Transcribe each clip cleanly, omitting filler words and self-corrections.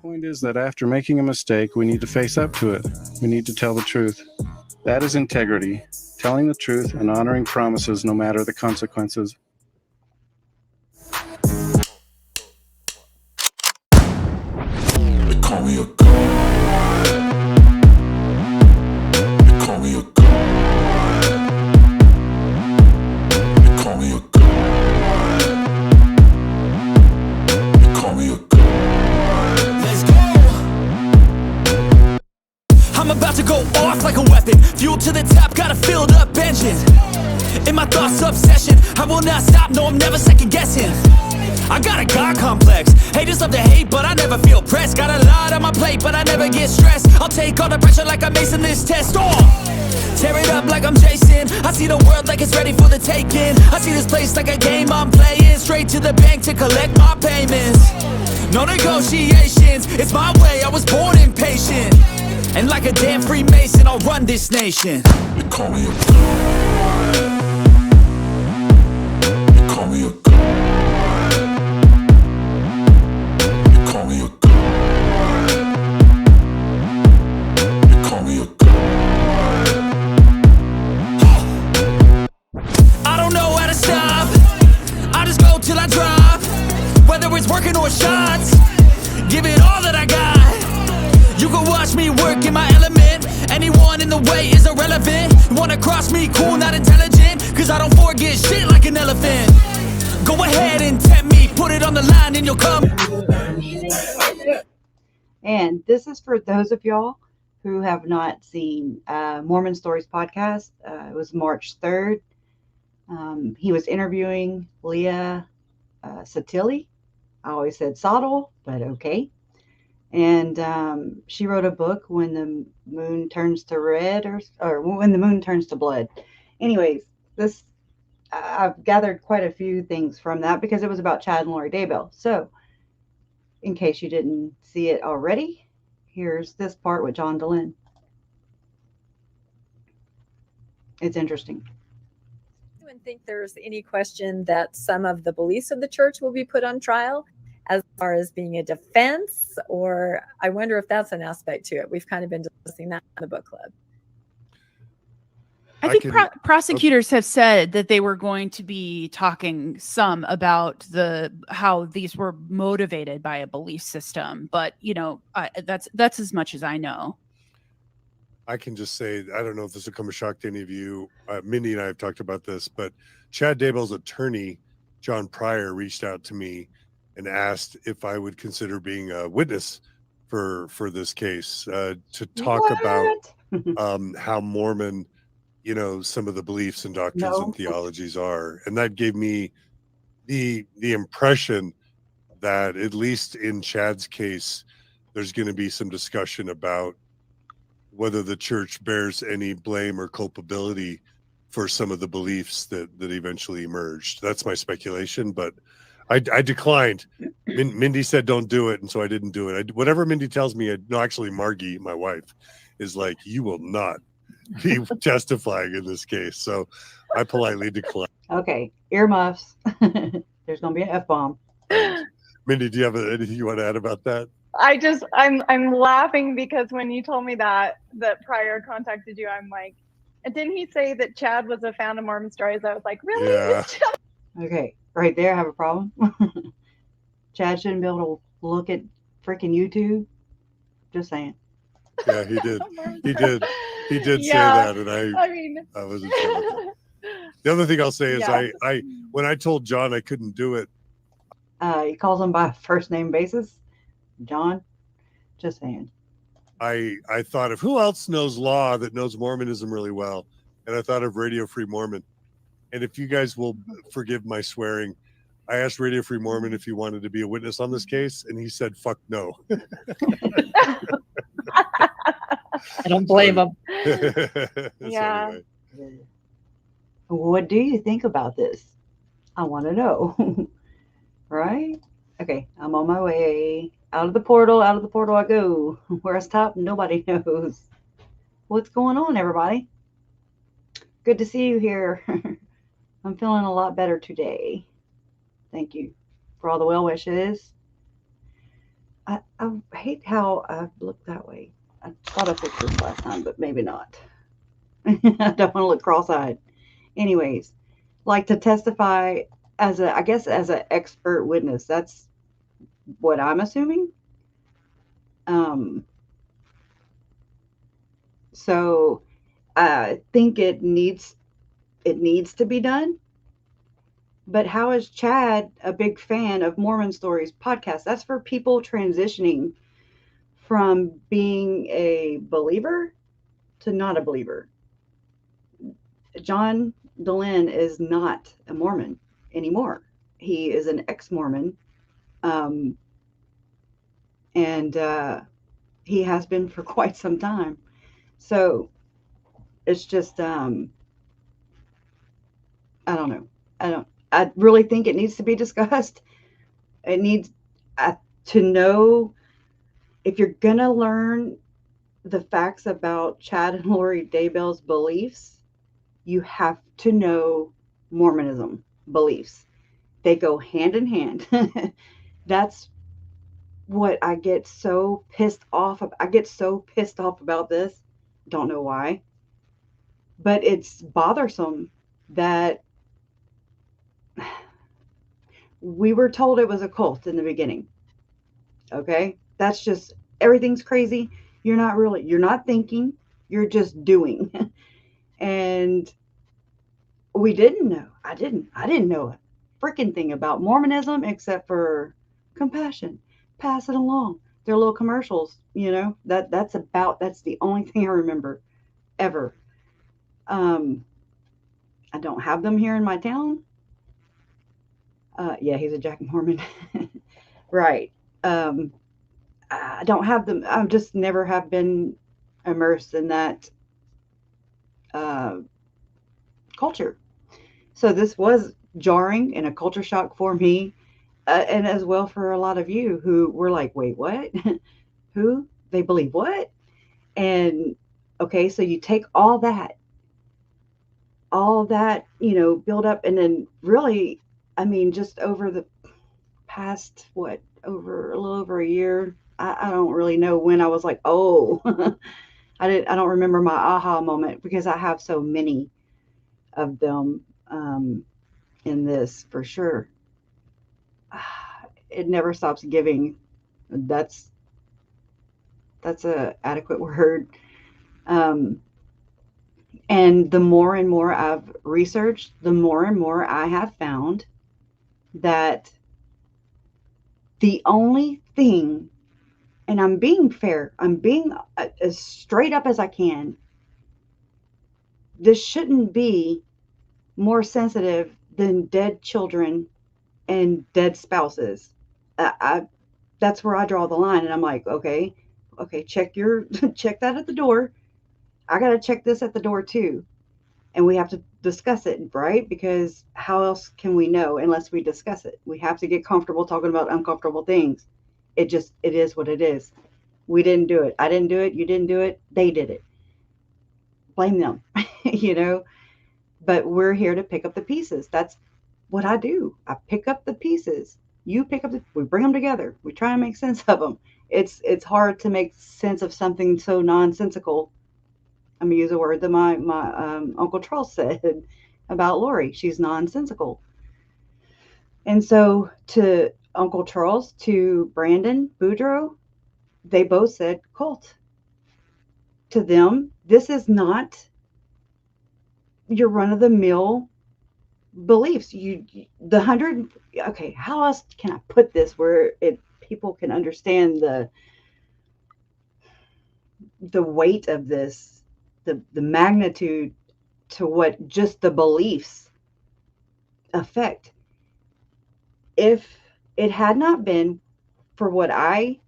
point is that after making a mistake, we need to face up to it. We need to tell the truth. That is integrity, telling the truth and honoring promises no matter the consequences. They call me a god. They call me a god. They call me a god. They call me a god. Let's go. I'm about to go off like a weapon. Fuel to the top, got a filled up engine. In my thoughts, obsession. I will not stop, no, I'm never second guessing. I got a God complex. Haters love to hate, but I never feel pressed. Got a lot on my plate, but I never get stressed. I'll take all the pressure like I'm acing this test. Tear it up like I'm Jason. I see the world like it's ready for the taking. I see this place like a game I'm playing. Straight to the bank to collect my payments. No negotiations, it's my way, I was born impatient. And like a damn Freemason, I'll run this nation. They call me a god. They call me a god. They call me a god. They call me a god. I don't know how to stop. I just go till I drop. Whether it's working or shots, give it all that I got. You can watch me work in my element. Anyone in the way is irrelevant. You wanna cross me, cool, not intelligent. Cause I don't forget shit like an elephant. Go ahead and tempt me, put it on the line and you'll come. And this is for those of y'all who have not seen Mormon Stories podcast. It was March 3rd. He was interviewing Leah Tylee. I always said Sottle, but okay. And she wrote a book, When the Moon Turns to Red, or When the Moon Turns to Blood. Anyways, this I've gathered quite a few things from that because it was about Chad and Lori Daybell. So, in case you didn't see it already, here's this part with John Dehlin. It's interesting. I don't think there's any question that some of the beliefs of the church will be put on trial as far as being a defense, or I wonder if that's an aspect to it. We've kind of been discussing that in the book club. I think prosecutors have said that they were going to be talking some about how these were motivated by a belief system, but that's as much as I know. I can just say, I don't know if this will come as a shock to any of you. Mindy and I have talked about this, but Chad Daybell's attorney, John Pryor, reached out to me and asked if I would consider being a witness for this case to talk about how Mormon, some of the beliefs and doctrines and theologies are. And that gave me the impression that, at least in Chad's case, there's going to be some discussion about whether the church bears any blame or culpability for some of the beliefs that eventually emerged. That's my speculation, but I declined. Mindy said don't do it, and so I didn't do it. Whatever Mindy tells me, actually Margie, my wife, is like, you will not be testifying in this case. So I politely declined. Okay, earmuffs. There's going to be an F-bomb. Mindy, do you have anything you want to add about that? I'm laughing because when you told me that Pryor contacted you, I'm like, and didn't he say that Chad was a fan of Mormon Stories? I was like, really? Yeah. Okay, right there, I have a problem. Chad shouldn't be able to look at freaking YouTube. Just saying. Yeah, he did. He did say that, and I wasn't sure about that. The other thing I'll say is I when I told John I couldn't do it. He calls him by first name basis. John, just saying. I thought of who else knows law that knows Mormonism really well, and I thought of Radio Free Mormon. And if you guys will forgive my swearing, I asked Radio Free Mormon if he wanted to be a witness on this case, and he said, "Fuck no." I don't blame him. Yeah. Anyway. What do you think about this? I want to know. Right? Okay, I'm on my way. Out of the portal I go. Where I stop, nobody knows. What's going on, everybody? Good to see you here. I'm feeling a lot better today. Thank you for all the well wishes. I hate how I look that way. I thought I fixed this last time, but maybe not. I don't want to look cross-eyed. Anyways, like to testify as a, I guess, as an expert witness. That's what I'm assuming. So I think it needs to be done. But how is Chad a big fan of Mormon Stories podcast? That's for people transitioning from being a believer to not a believer. John Dehlin is not a Mormon anymore. He is an ex-Mormon, and he has been for quite some time. So it's just, I don't know. I really think it needs to be discussed. It needs to know, if you're going to learn the facts about Chad and Lori Daybell's beliefs, you have to know Mormonism beliefs. They go hand in hand. That's what I get so pissed off of. I get so pissed off about this. Don't know why. But it's bothersome that we were told it was a cult in the beginning. Okay? That's just, everything's crazy. You're not thinking, you're just doing. And we didn't know. I didn't know a freaking thing about Mormonism except for compassion. Pass it along. Their little commercials, that's the only thing I remember ever. I don't have them here in my town. Yeah, he's a Jack Mormon. Right. I don't have them. I just never have been immersed in that culture. So this was jarring and a culture shock for me, and as well for a lot of you who were like, wait, what? Who? They believe what? And okay, so you take all that, build up, and then really, I mean, just over the past, a little over a year, I don't really know when I was like, oh, I don't remember my aha moment, because I have so many of them in this, for sure. It never stops giving. That's a adequate word. And the more and more I've researched, the more and more I have found that the only thing, and I'm being fair, I'm being as straight up as I can, this shouldn't be more sensitive than dead children and dead spouses. That's where I draw the line, and I'm like, okay, check that at the door. I got to check this at the door too. And we have to discuss it, right? Because how else can we know unless we discuss it? We have to get comfortable talking about uncomfortable things. It is what it is. We didn't do it. I didn't do it. You didn't do it. They did it. Blame them, but we're here to pick up the pieces. That's what I do. I pick up the pieces. You pick up we bring them together. We try and make sense of them. It's hard to make sense of something so nonsensical. I'm gonna use a word that my Uncle Charles said about Lori. She's nonsensical. And so to Uncle Charles, to Brandon Boudreaux, they both said cult. To them, this is not your run-of-the-mill beliefs. The 100. Okay, how else can I put this where people can understand the weight of this, the magnitude to what just the beliefs affect. If it had not been for what I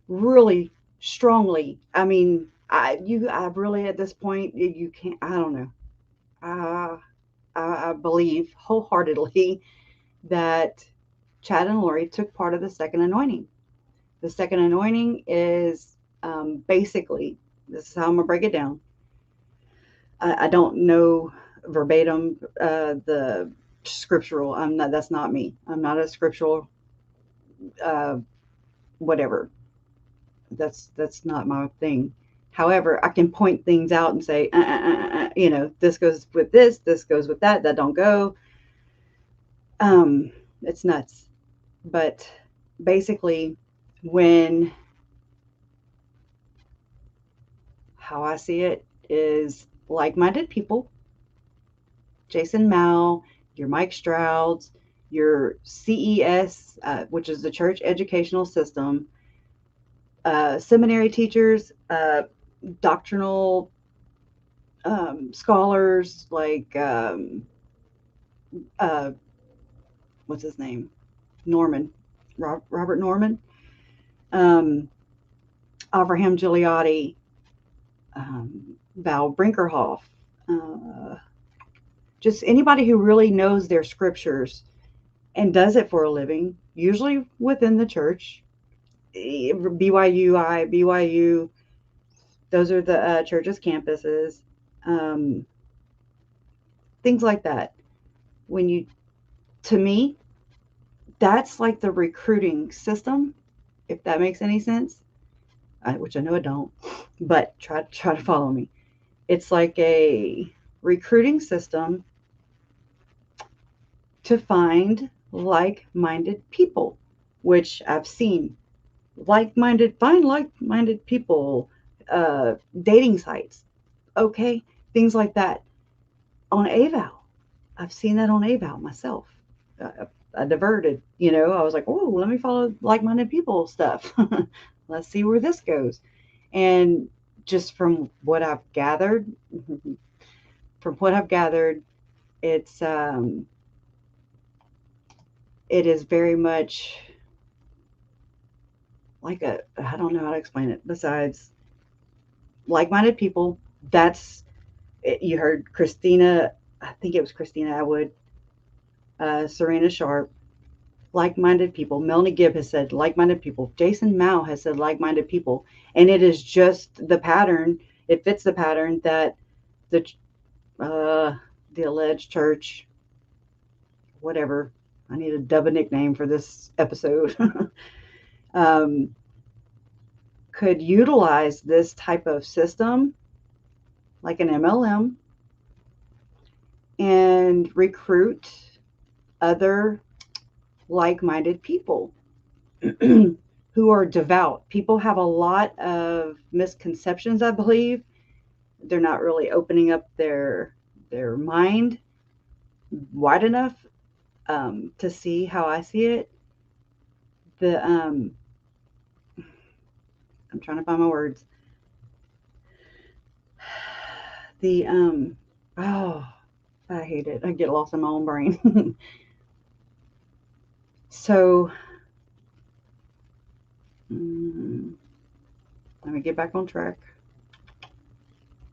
really strongly, I mean, I really, at this point, you can't, I don't know. I believe wholeheartedly that Chad and Lori took part of the second anointing. The second anointing is basically, this is how I'm gonna break it down. I don't know verbatim the scriptural. That's not me. I'm not a scriptural whatever. That's not my thing. However, I can point things out and say, you know, this goes with this goes with that don't go. It's nuts. But basically, how I see it is like-minded people, Jason Mao, your Mike Strouds, your CES, which is the church educational system, seminary teachers, doctrinal scholars like what's his name? Norman, Robert Norman, Avraham Gigliotti, Val Brinkerhoff, just anybody who really knows their scriptures and does it for a living, usually within the church. BYU, those are the church's campuses, things like that. To me, that's like the recruiting system, if that makes any sense, which I know it don't, but try to follow me. It's like a recruiting system to find like-minded people, which I've seen. Find like-minded people, dating sites, okay, things like that. On AVAL, I've seen that on AVAL myself. I diverted, you know, I was like, oh, let me follow like-minded people stuff. Let's see where this goes. And just from what I've gathered, it's it is very much like I don't know how to explain it besides like-minded people. You heard Christina, I think it was Christina Atwood, Serena Sharp, like-minded people. Melanie Gibb has said like-minded people. Jason Mao has said like-minded people. And it is just the pattern. It fits the pattern that the alleged church, whatever, I need to dub a nickname for this episode, could utilize this type of system, like an MLM, and recruit other like-minded people who are devout. People have a lot of misconceptions, I believe. They're not really opening up their mind wide enough to see how I see it. I'm trying to find my words. I hate it. I get lost in my own brain. So, let me get back on track.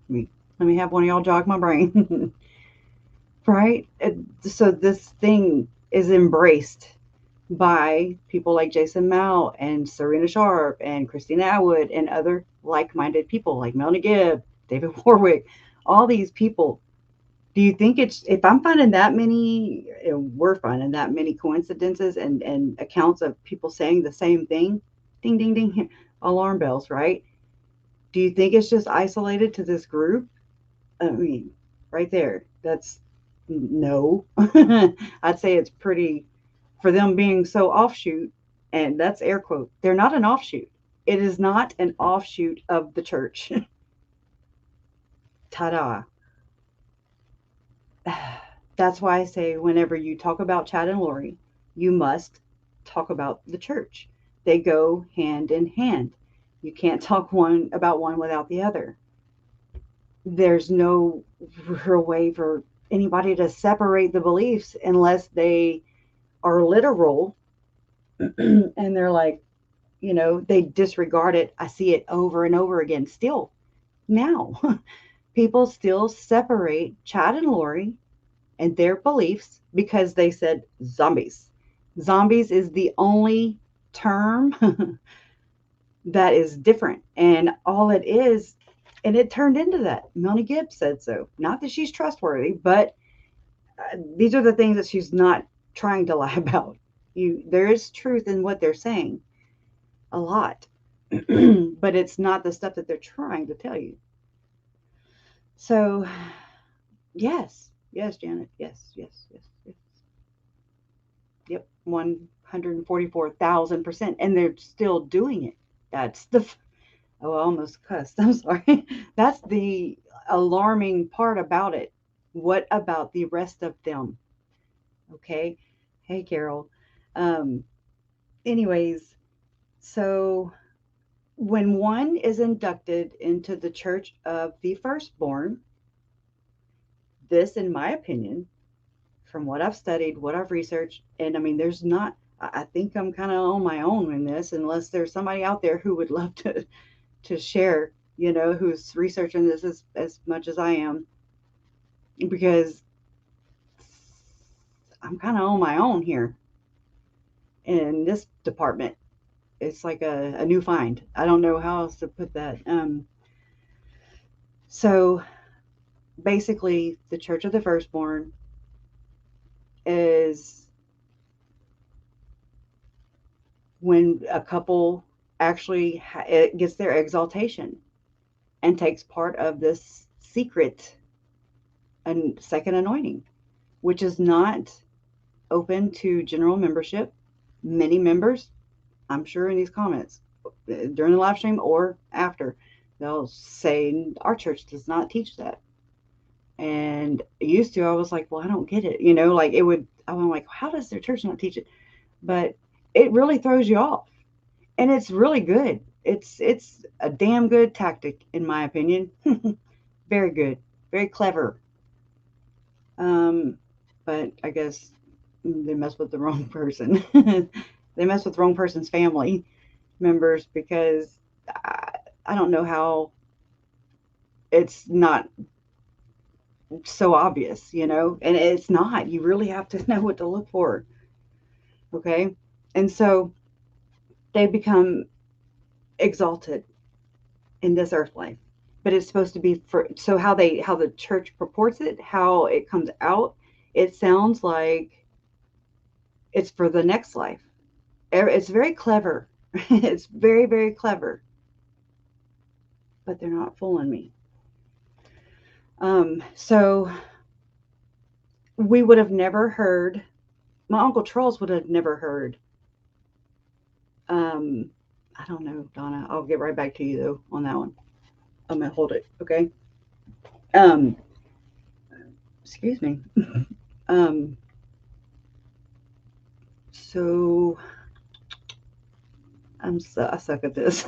Let me have one of y'all jog my brain. Right? So this thing is embraced by people like Jason Mao and Serena Sharp and Christina Atwood and other like-minded people like Melanie Gibb, David Warwick, all these people. Do you think if I'm finding that many, we're finding that many coincidences and accounts of people saying the same thing, ding, ding, ding, alarm bells, right? Do you think it's just isolated to this group? I mean, right there, that's no. I'd say it's pretty, for them being so offshoot, and that's air quote, they're not an offshoot. It is not an offshoot of the church. Ta-da. That's why I say whenever you talk about Chad and Lori, you must talk about the church. They go hand in hand. You can't talk about one without the other. There's no real way for anybody to separate the beliefs unless they are literal and they're like, you know, they disregard it. I see it over and over again still now. People still separate Chad and Lori and their beliefs because they said zombies. Zombies is the only term that is different. And all it is, and it turned into that. Melanie Gibb said so. Not that she's trustworthy, but these are the things that she's not trying to lie about. There is truth in what they're saying. a lot, but it's not the stuff that they're trying to tell you. So, yes, Janet, yes. Yep, 144,000%, and they're still doing it. That's the, oh, I almost cussed. I'm sorry. That's the alarming part about it. What about the rest of them? Okay. Hey, Carol. Anyways, so when one is inducted into the Church of the Firstborn, this, in my opinion, from what I've studied, what I've researched, and I mean, there's not, I think I'm kind of on my own in this, unless there's somebody out there who would love to share, who's researching this as much as I am, because I'm kind of on my own here in this department. It's like a new find. I don't know how else to put that. So basically, the Church of the Firstborn is when a couple actually it gets their exaltation and takes part of this secret and second anointing, which is not open to general membership. Many members, I'm sure in these comments during the live stream or after, they'll say our church does not teach that. And used to, I was like, well, I don't get it. Like it would, I'm like, how does their church not teach it? But it really throws you off, and it's really good. It's a damn good tactic, in my opinion. Very good, very clever. But I guess they mess with the wrong person. They mess with the wrong person's family members, because I don't know how it's not so obvious, and it's not. You really have to know what to look for. Okay. And so they become exalted in this earth life, but it's supposed to be so how the church purports it, how it comes out, it sounds like it's for the next life. It's very clever. It's very, very clever, but they're not fooling me. So we would have never heard, my Uncle Charles would have never heard, I don't know, Donna, I'll get right back to you though on that one. I'm gonna hold it. Okay. Excuse me. So I suck at this.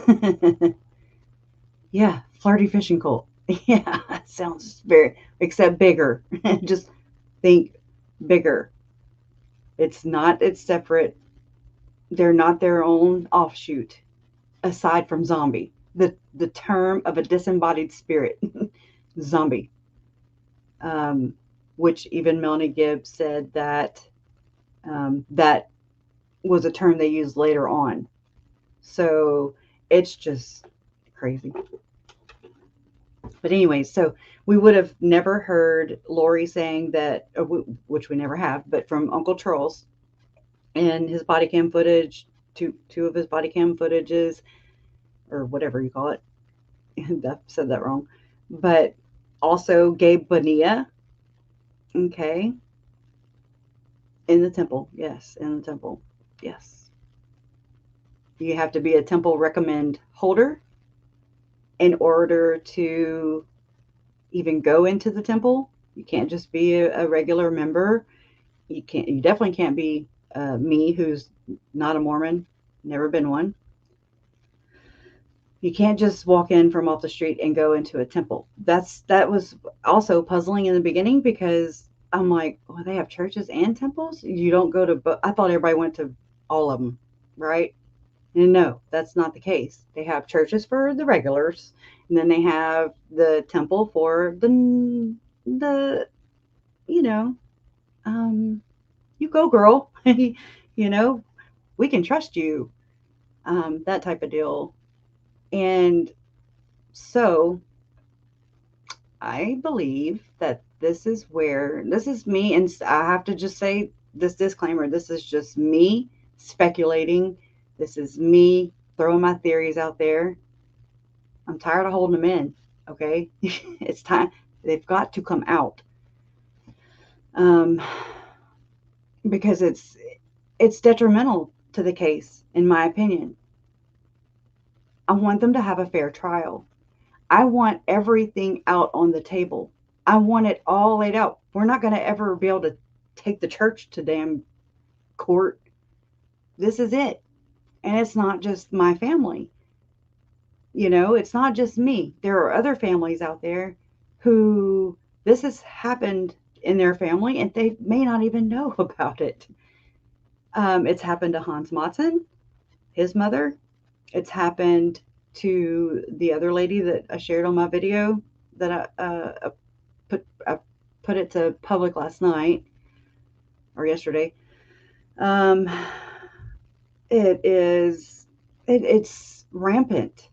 Yeah, flirty fishing cult. Yeah, that sounds very, except bigger. Just think bigger. It's separate. They're not their own offshoot, aside from zombie. The term of a disembodied spirit, zombie. Which even Melanie Gibbs said that that was a term they used later on. So it's just crazy. But anyway, so we would have never heard Lori saying that, which we never have, but from Uncle Charles and his body cam footage, two of his body cam footages, or whatever you call it. I said that wrong. But also Gabe Bonilla. Okay. In the temple. Yes, in the temple. Yes. You have to be a temple recommend holder in order to even go into the temple. You can't just be a regular member. You definitely can't be me, who's not a Mormon, never been one. You can't just walk in from off the street and go into a temple. That was also puzzling in the beginning, because I'm like, well, they have churches and temples? You don't go to, I thought everybody went to all of them, right? And no, that's not the case. They have churches for the regulars, and then they have the temple for the you go, girl. We can trust you, that type of deal. And so I believe that this is me, and I have to just say this disclaimer, this is just me speculating. This is me throwing my theories out there. I'm tired of holding them in. Okay. It's time. They've got to come out. Because it's detrimental to the case, in my opinion. I want them to have a fair trial. I want everything out on the table. I want it all laid out. We're not going to ever be able to take the church to damn court. This is it. And it's not just my family. You know, it's not just me. There are other families out there who this has happened in their family and they may not even know about it. It's happened to Hans Matzen, his mother. It's happened to the other lady that I shared on my video that I put it to public last night or yesterday. It's rampant.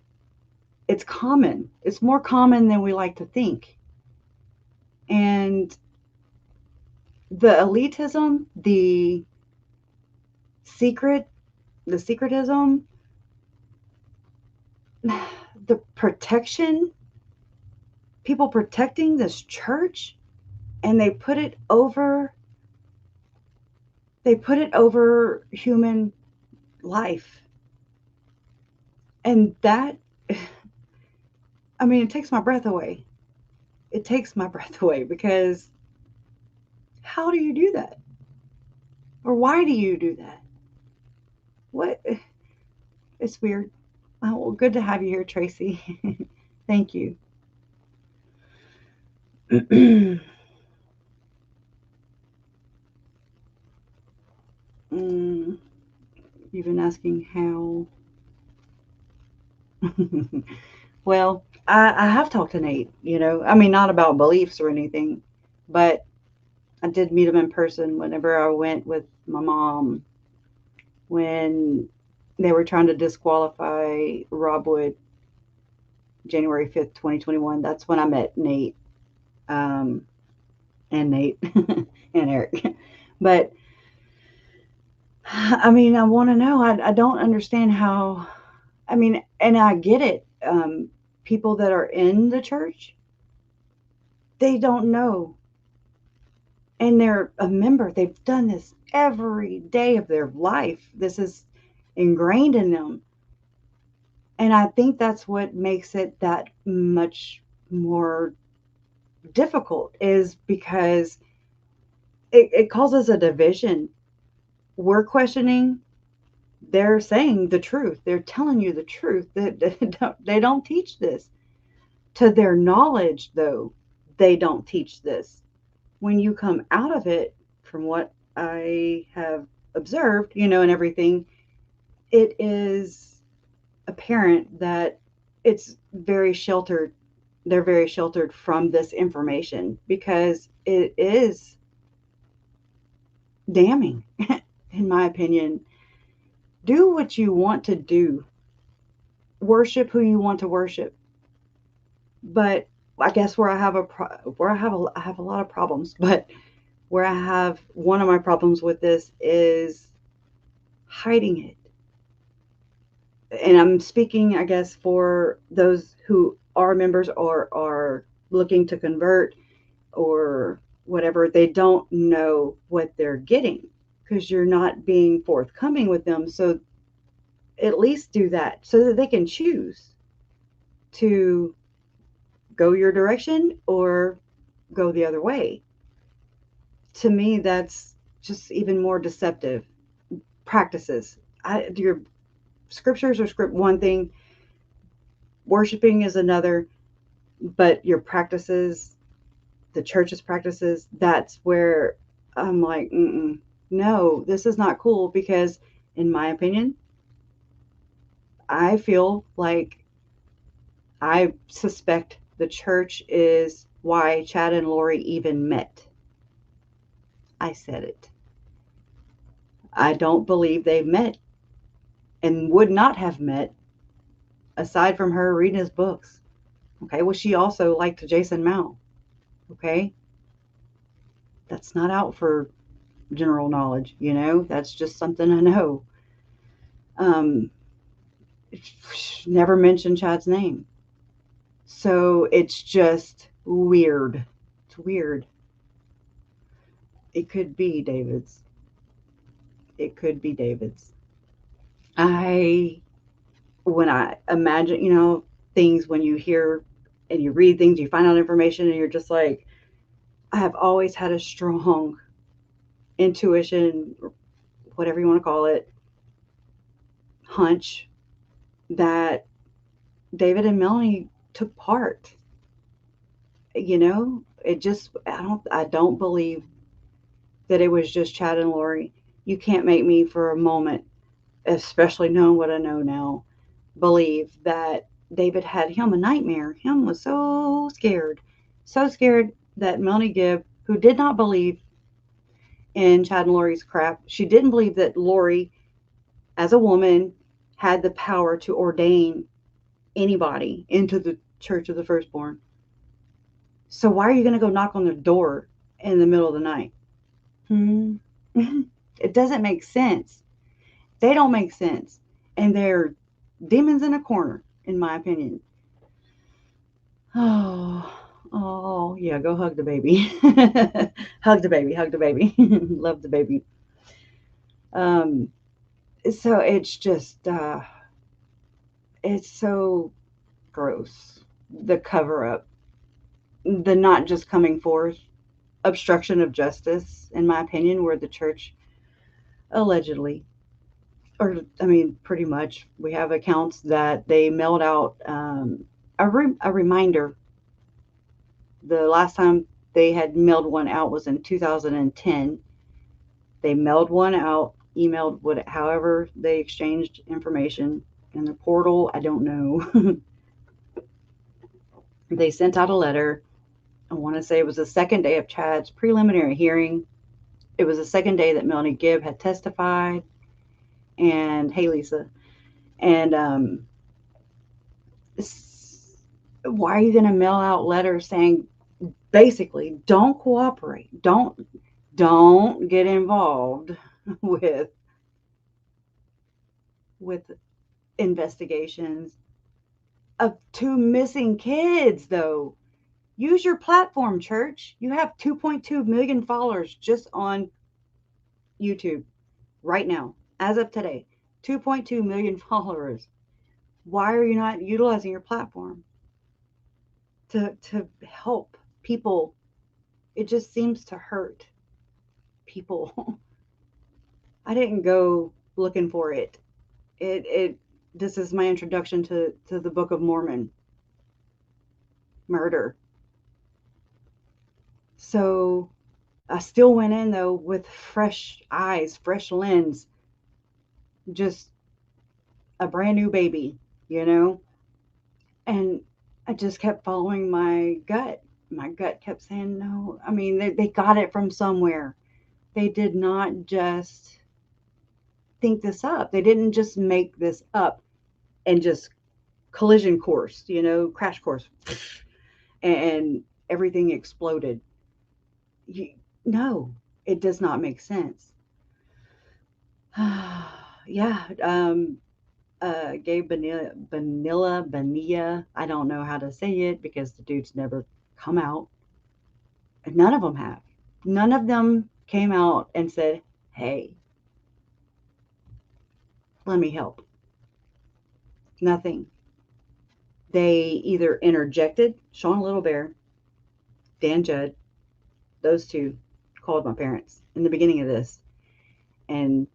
It's common. It's more common than we like to think. And the elitism, the secretism, the protection, people protecting this church, and they put it over human life. And that, I mean, it takes my breath away. It takes my breath away, because how do you do that? Or why do you do that? What? It's weird. Oh, well, good to have you here, Tracy. Thank you. You've been asking how. Well, I have talked to Nate, you know, I mean, not about beliefs or anything, but I did meet him in person whenever I went with my mom when they were trying to disqualify Rob Wood, January 5th, 2021. That's when I met Nate, and Nate and Eric. But I mean, I want to know, I don't understand how, I mean, and I get it. People that are in the church, they don't know. And they're a member. They've done this every day of their life. This is ingrained in them. And I think that's what makes it that much more difficult, is because it causes a division. We're questioning. They're saying the truth. They're telling you the truth. They don't teach this. To their knowledge, though, they don't teach this. When you come out of it, from what I have observed, you know, and everything, it is apparent that it's very sheltered. They're very sheltered from this information, because it is damning, in my opinion. Do what you want to do. Worship who you want to worship. But I guess where I have a lot of problems, but where I have one of my problems with this is hiding it. And I'm speaking, I guess, for those who are members or are looking to convert or whatever. They don't know what they're getting, because you're not being forthcoming with them. So at least do that so that they can choose to go your direction or go the other way. To me, that's just even more deceptive practices. Your scriptures are one thing, worshiping is another, but your practices, the church's practices, that's where I'm like, no, this is not cool. Because in my opinion, I feel like, I suspect the church is why Chad and Lori even met. I said it. I don't believe they met, and would not have met, aside from her reading his books. Okay, well, she also liked Jason Mao. Okay, that's not out for general knowledge, you know, that's just something I know. never mentioned Chad's name. So it's just weird. It's weird. It could be David's. It could be David's. When I imagine, things, when you hear and you read things, you find out information, and you're just like, I have always had a strong intuition, whatever you want to call it, hunch that David and Melanie took part. I don't believe that it was just Chad and Lori. You can't make me for a moment, especially knowing what I know now, believe that David had him a nightmare. Him was so scared that Melanie Gibb, who did not believe in Chad and Lori's crap, she didn't believe that Lori, as a woman, had the power to ordain anybody into the Church of the Firstborn. So why are you going to go knock on their door in the middle of the night? It doesn't make sense. They don't make sense. And they're demons in a corner, in my opinion. Oh, yeah, go hug the baby. Hug the baby. Love the baby. So it's just, it's so gross. The cover up, the not just coming forth, obstruction of justice, in my opinion, where the church allegedly, pretty much, we have accounts that they mailed out a reminder. The last time they had mailed one out was in 2010. They mailed one out, emailed, however they exchanged information in the portal, I don't know. They sent out a letter. I want to say it was the second day of Chad's preliminary hearing. It was the second day that Melanie Gibb had testified. And hey, Lisa. And why are you going to mail out letters saying, basically, don't cooperate, don't get involved with investigations of 2 missing kids, though? Use your platform, church. You have 2.2 million followers just on YouTube right now, as of today. 2.2 million followers. Why are you not utilizing your platform to help people? It just seems to hurt people. I didn't go looking for it. This is my introduction to the Book of Mormon. Murder. So I still went in, though, with fresh eyes, fresh lens, just a brand new baby, and I just kept following my gut. My gut kept saying no. They got it from somewhere. They did not just think this up. They didn't just make this up and just collision course, crash course, and everything exploded. No, it does not make sense. Yeah. Gabe Bonilla, I don't know how to say it because the dude's never come out. None of them have. None of them came out and said, hey, let me help. Nothing. They either interjected, Sean Little Bear, Dan Judd, those two called my parents in the beginning of this. And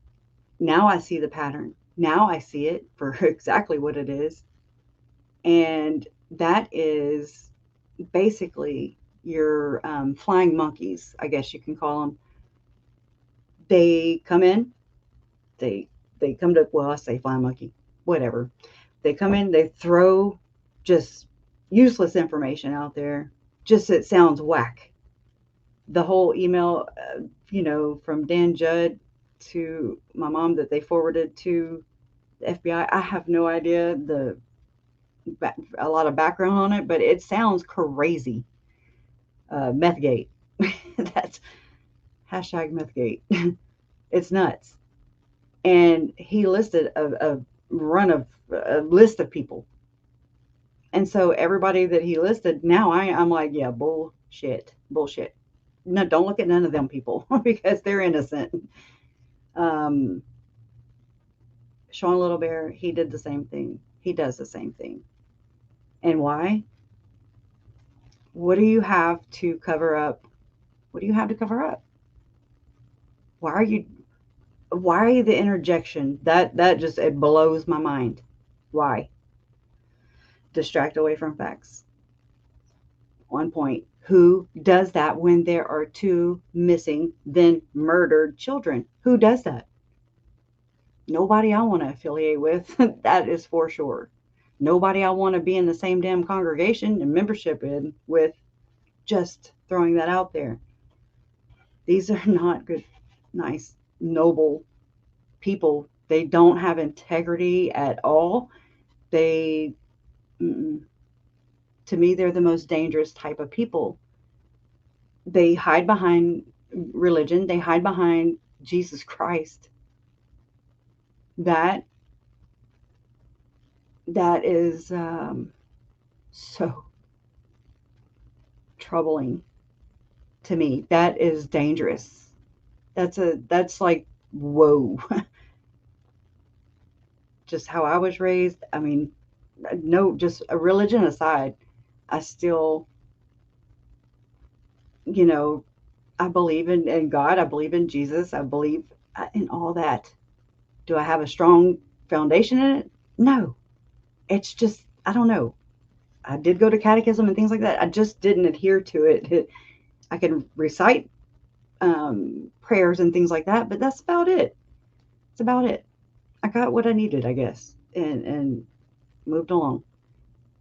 now I see the pattern. Now I see it for exactly what it is. And that is basically your flying monkeys, I guess you can call them. They come in, they come to, well, I say flying monkey, whatever. They come in, they throw just useless information out there. Just, it sounds whack. The whole email, from Dan Judd to my mom that they forwarded to the FBI. I have no idea a lot of background on it, but it sounds crazy. Methgate. That's hashtag Methgate. It's nuts. And he listed a run of a list of people. And so everybody that he listed, now I'm like, yeah, bullshit. No, don't look at none of them people because they're innocent. Sean Little Bear, he did the same thing. He does the same thing. And why? What do you have to cover up? What do you have to cover up? Why are you the interjection? That just, it blows my mind. Why? Distract away from facts. 1 point. Who does that when there are 2 missing, then murdered children? Who does that? Nobody I want to affiliate with. That is for sure. Nobody I want to be in the same damn congregation and membership in with. Just throwing that out there. These are not good, nice, noble people. They don't have integrity at all. To me, they're the most dangerous type of people. They hide behind religion. They hide behind Jesus Christ. That is so troubling to me. That is dangerous. That's like, whoa. Just how I was raised. I mean, no, just a religion aside, I still, I believe in God. I believe in Jesus. I believe in all that. Do I have a strong foundation in it? No. It's just, I don't know. I did go to catechism and things like that. I just didn't adhere to it. I can recite prayers and things like that, but that's about it. It's about it. I got what I needed, I guess, and moved along.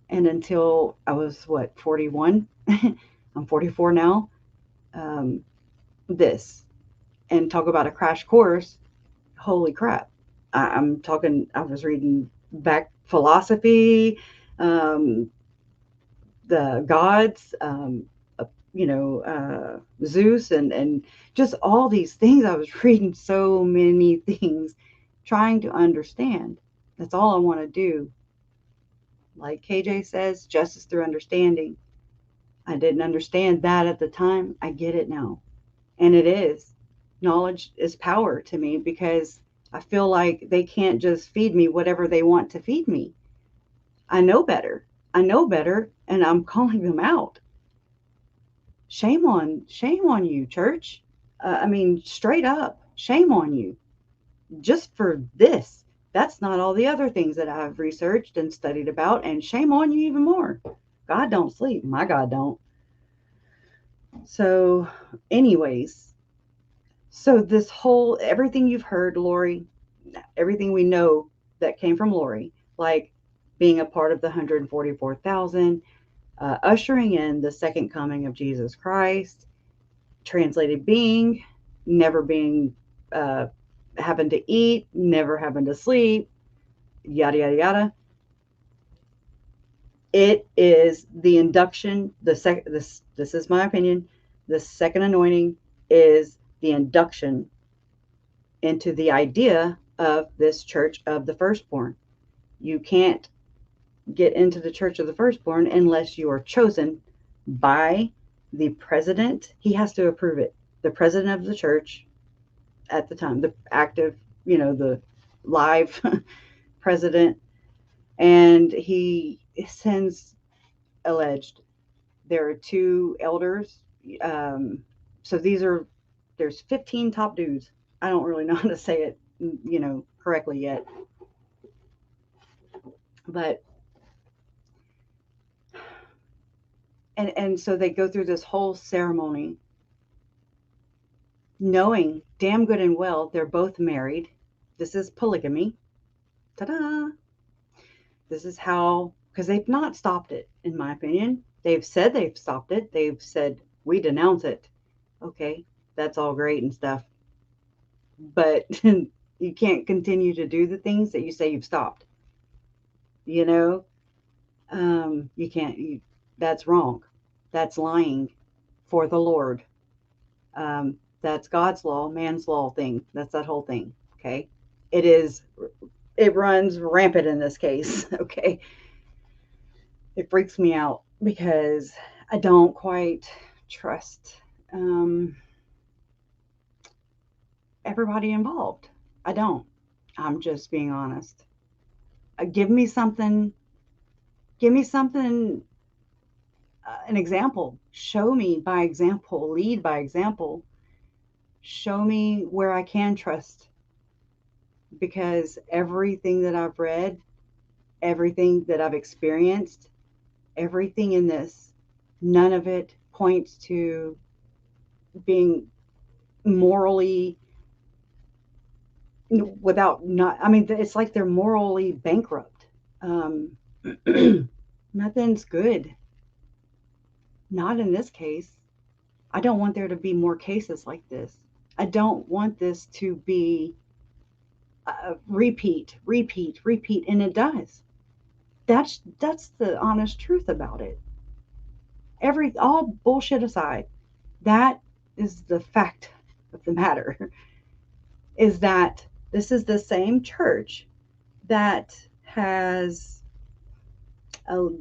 And until I was 41, I'm 44 now. This, and talk about a crash course. Holy crap. I'm talking, I was reading back philosophy, the gods, Zeus, and just all these things. I was reading so many things, trying to understand. That's all I want to do. Like KJ says, justice through understanding. I didn't understand that at the time. I get it now. And it is. Knowledge is power to me, because I feel like they can't just feed me whatever they want to feed me. I know better. And I'm calling them out. Shame on you, church. Straight up, shame on you. Just for this. That's not all the other things that I've researched and studied about, and shame on you even more. God don't sleep. My God don't. So, anyways, this whole, everything you've heard, Lori, everything we know that came from Lori, like being a part of the 144,000, ushering in the second coming of Jesus Christ, translated being, never being, having to eat, never having to sleep, yada, yada, yada. It is the induction, this is my opinion, the second anointing is the induction into the idea of this church of the firstborn. You can't get into the church of the firstborn unless you are chosen by the president. He has to approve it. The president of the church at the time, the active, the live president, and he sends, alleged, there are 2 elders. So there's 15 top dudes. I don't really know how to say it, correctly yet. But, and so they go through this whole ceremony, knowing damn good and well they're both married. This is polygamy. Ta-da! This is how, because they've not stopped it, in my opinion. They've said they've stopped it. They've said, we denounce it. Okay, that's all great and stuff. But you can't continue to do the things that you say you've stopped. You can't. That's wrong. That's lying for the Lord. That's God's law, man's law thing. That's that whole thing. Okay. It is it runs rampant in this case. Okay. It freaks me out because I don't quite trust everybody involved. I don't. I'm just being honest. Give me something, an example. Show me by example, lead by example. Show me where I can trust. Because everything that I've read, everything that I've experienced, everything in this, none of it points to being morally it's like they're morally bankrupt. Nothing's good. Not in this case. I don't want there to be more cases like this. I don't want this to be repeat, and it does. That's the honest truth about it. All bullshit aside, that is the fact of the matter. Is that this is the same church that has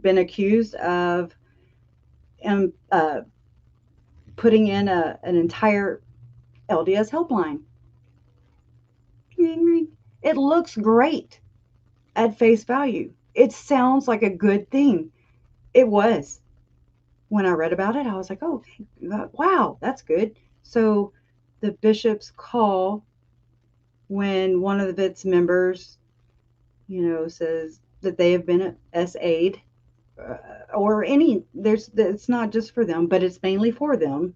been accused of putting in an entire LDS helpline. It looks great at face value. It sounds like a good thing. It was. When I read about it, I was like, oh, wow, that's good. So the bishops call when one of its members, says that they have been SA'd or it's not just for them, but it's mainly for them,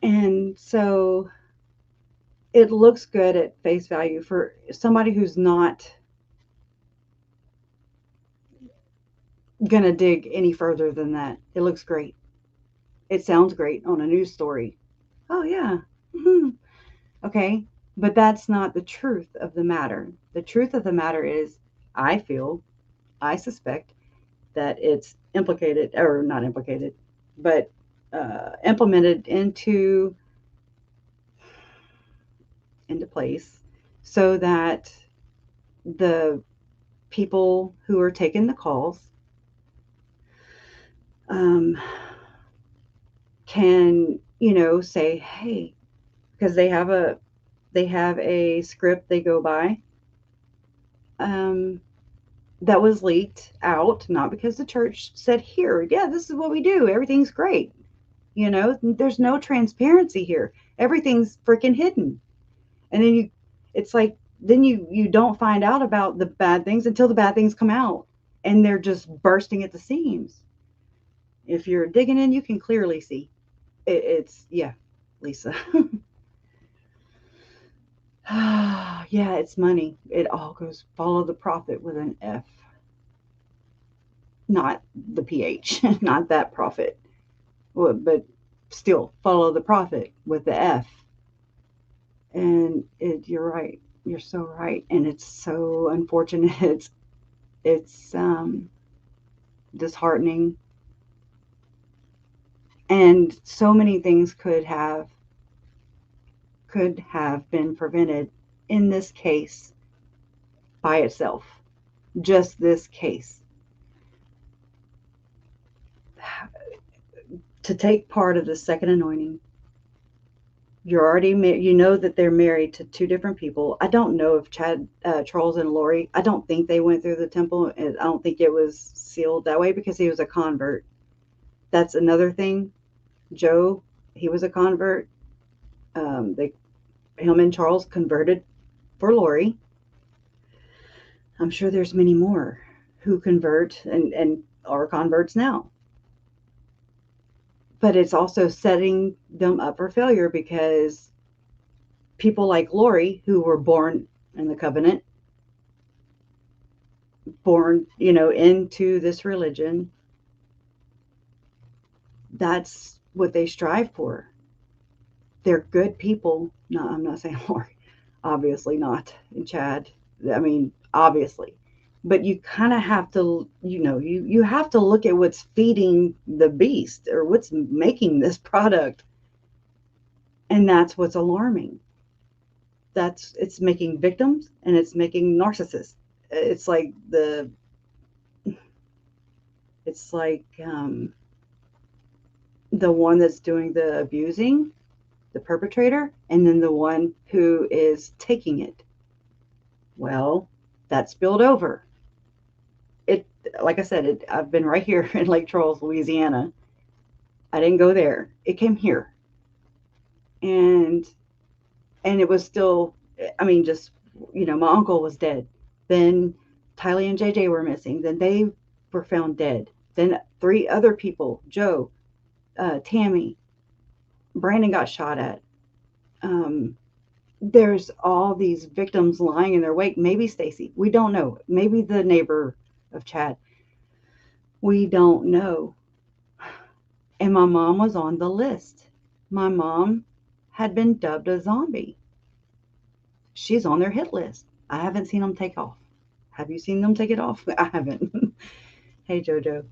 And so it looks good at face value for somebody who's not gonna dig any further than that. It looks great. It sounds great on a news story. Oh yeah. Mm-hmm. Okay. But that's not the truth of the matter. The truth of the matter is, I suspect that it's implemented into place so that the people who are taking the calls can, say, hey, because they have a script they go by that was leaked out, not because the church said, here, yeah, this is what we do, everything's great. There's no transparency here. Everything's freaking hidden. And then you don't find out about the bad things until the bad things come out, and they're just bursting at the seams. If you're digging in, you can clearly see it's Lisa. Yeah, it's money. It all goes follow the prophet with an F, not the PH, not that prophet. Well, but still follow the prophet with the F. And you're right. You're so right. And it's so unfortunate. It's disheartening. And so many things could have been prevented in this case by itself. Just this case. To take part of the second anointing, you're already that they're married to two different people. I don't know if Charles and Lori, I don't think they went through the temple. And I don't think it was sealed that way because he was a convert. That's another thing. Joe, he was a convert. Him and Charles converted for Lori. I'm sure there's many more who convert and are converts now. But it's also setting them up for failure because people like Lori, who were born in the covenant, born, into this religion, that's what they strive for. They're good people. No, I'm not saying Lori, obviously not, and Chad. I mean, obviously. But you kind of have to, you have to look at what's feeding the beast or what's making this product. And that's what's alarming. it's making victims and it's making narcissists. It's like the one that's doing the abusing, the perpetrator, and then the one who is taking it. Well, that spilled over. It, like I said, I've been right here in Lake Charles, Louisiana. I didn't go there. It came here. And it was still, I mean, just, my uncle was dead. Then Tylee and JJ were missing. Then they were found dead. Then 3 other people, Joe, Tammy, Brandon got shot at. There's all these victims lying in their wake. Maybe Stacy. We don't know. Maybe the neighbor of Chad. We don't know. And my mom was on the list. My mom had been dubbed a zombie. She's on their hit list. I haven't seen them take off. Have you seen them take it off? I haven't. Hey, Jojo.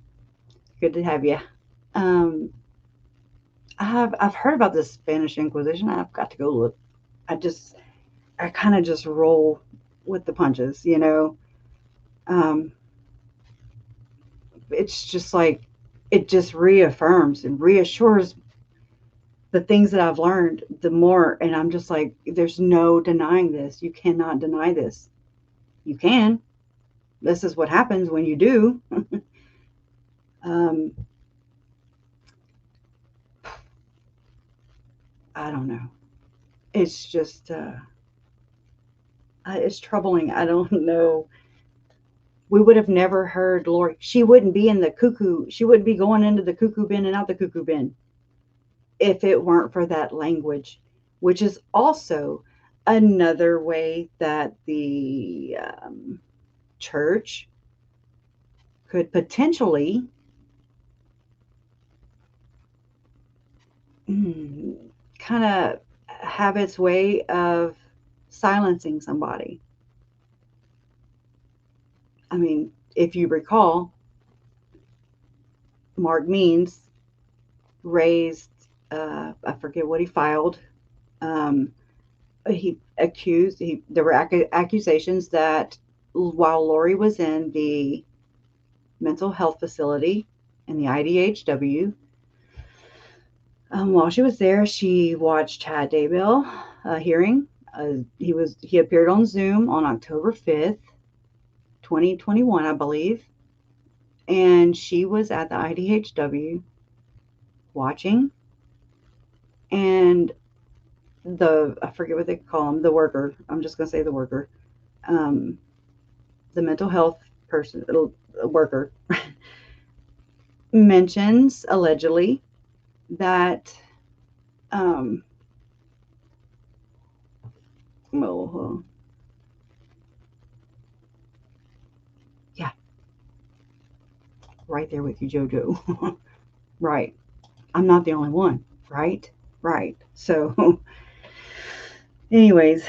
Good to have you. I've heard about this Spanish Inquisition. I've got to go look. I kind of just roll with the punches, It's just like, it just reaffirms and reassures the things that I've learned the more. And I'm just like, there's no denying this. You cannot deny this. You can. This is what happens when you do. I don't know. It's just, it's troubling. I don't know. We would have never heard Lori. She wouldn't be in the cuckoo. She wouldn't be going into the cuckoo bin and out the cuckoo bin if it weren't for that language, which is also another way that the church could potentially kind of have its way of silencing somebody. I mean, if you recall, Mark Means raised, I forget what he filed. There were accusations that while Lori was in the mental health facility in the IDHW, while she was there, she watched Chad Daybell hearing. He appeared on Zoom on October 5th, 2021, I believe. And she was at the IDHW watching. And I forget what they call him, the worker. I'm just going to say the worker. The mental health worker mentions allegedly that yeah, right there with you, Jojo. Right. I'm not the only one, right? So anyways,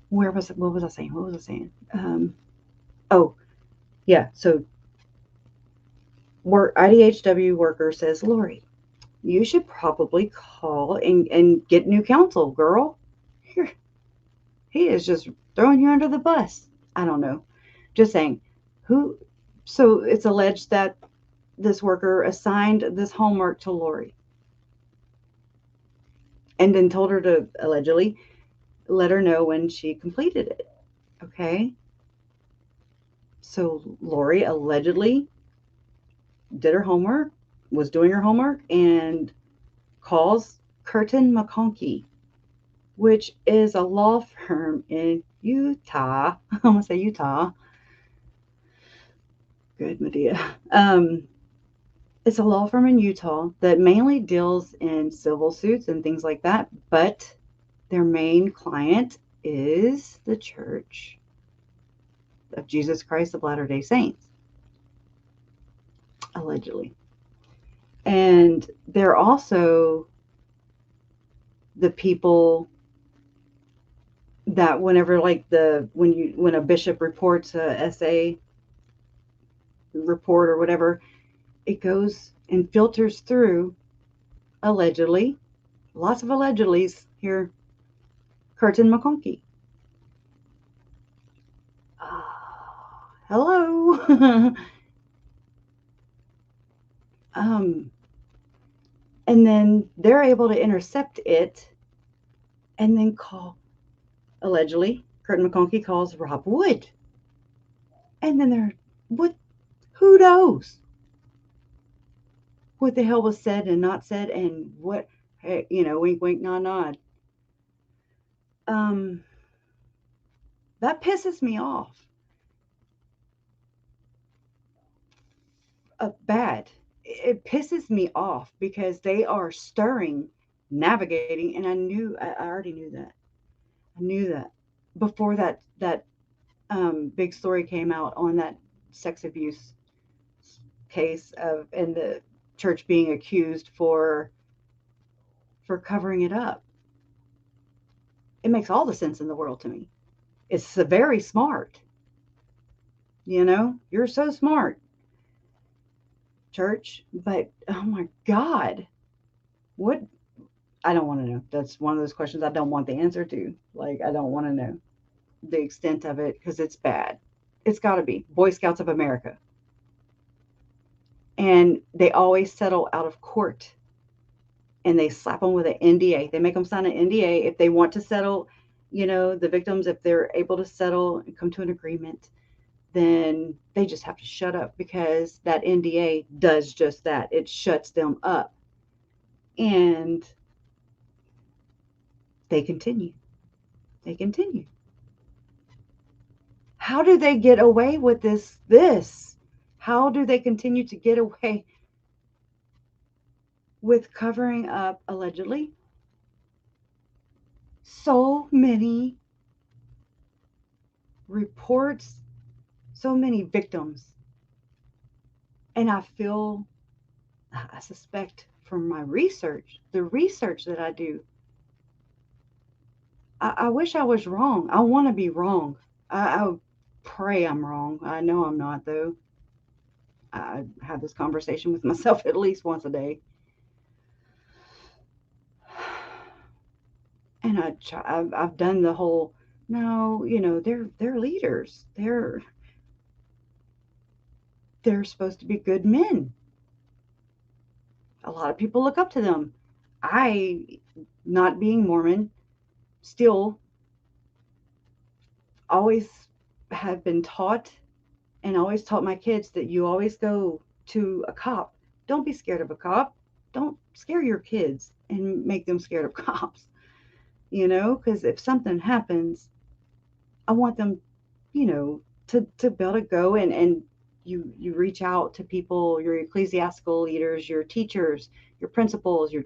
what was I saying? Oh yeah, so IDHW worker says, Lori, you should probably call and get new counsel, girl. He is just throwing you under the bus. I don't know. Just saying. So it's alleged that this worker assigned this homework to Lori and then told her to allegedly let her know when she completed it. Okay. So Lori allegedly did her homework, was doing her homework, and calls Curtin McConkie, which is a law firm in Utah. I'm going to say Utah. Good, Medea. It's a law firm in Utah that mainly deals in civil suits and things like that, but their main client is the Church of Jesus Christ of Latter-day Saints, allegedly. And they're also the people that whenever when a bishop reports a SA report or whatever, it goes and filters through, allegedly, lots of allegedlys here, Curtin McConkie. Hello. And then they're able to intercept it and then call, allegedly, Curtin McConkie calls Rob Wood. And then they're, what? Who knows what the hell was said and not said, and what, hey, you know, wink, wink, nod, nod. That pisses me off. Bad. It pisses me off because they are stirring, navigating, and I already knew that. I knew that before that big story came out on that sex abuse case of, and the church being accused for covering it up. It makes all the sense in the world to me. It's very smart. You know, you're so smart, church, but oh my God, what? I don't want to know. That's one of those questions I don't want the answer to. Like, I don't want to know the extent of it because it's bad. It's got to be Boy Scouts of America. And they always settle out of court, and they slap them with an NDA. They make them sign an NDA if they want to settle, you know, the victims, if they're able to settle and come to an agreement, then they just have to shut up because that NDA does just that. It shuts them up. And they continue. They continue. How do they get away with this? How do they continue to get away with covering up, allegedly, so many reports, so many victims? And I suspect from my research, the research that I do, I wish I was wrong. I want to be wrong. I pray I'm wrong. I know I'm not, though. I have this conversation with myself at least once a day. And I've done the whole, no, you know, they're leaders. They're supposed to be good men. A lot of people look up to them. I, not being Mormon, still always have been taught, and always taught my kids, that you always go to a cop. Don't be scared of a cop. Don't scare your kids and make them scared of cops. You know, because if something happens, I want them, you know, to be able to go and you reach out to people, your ecclesiastical leaders, your teachers, your principals, your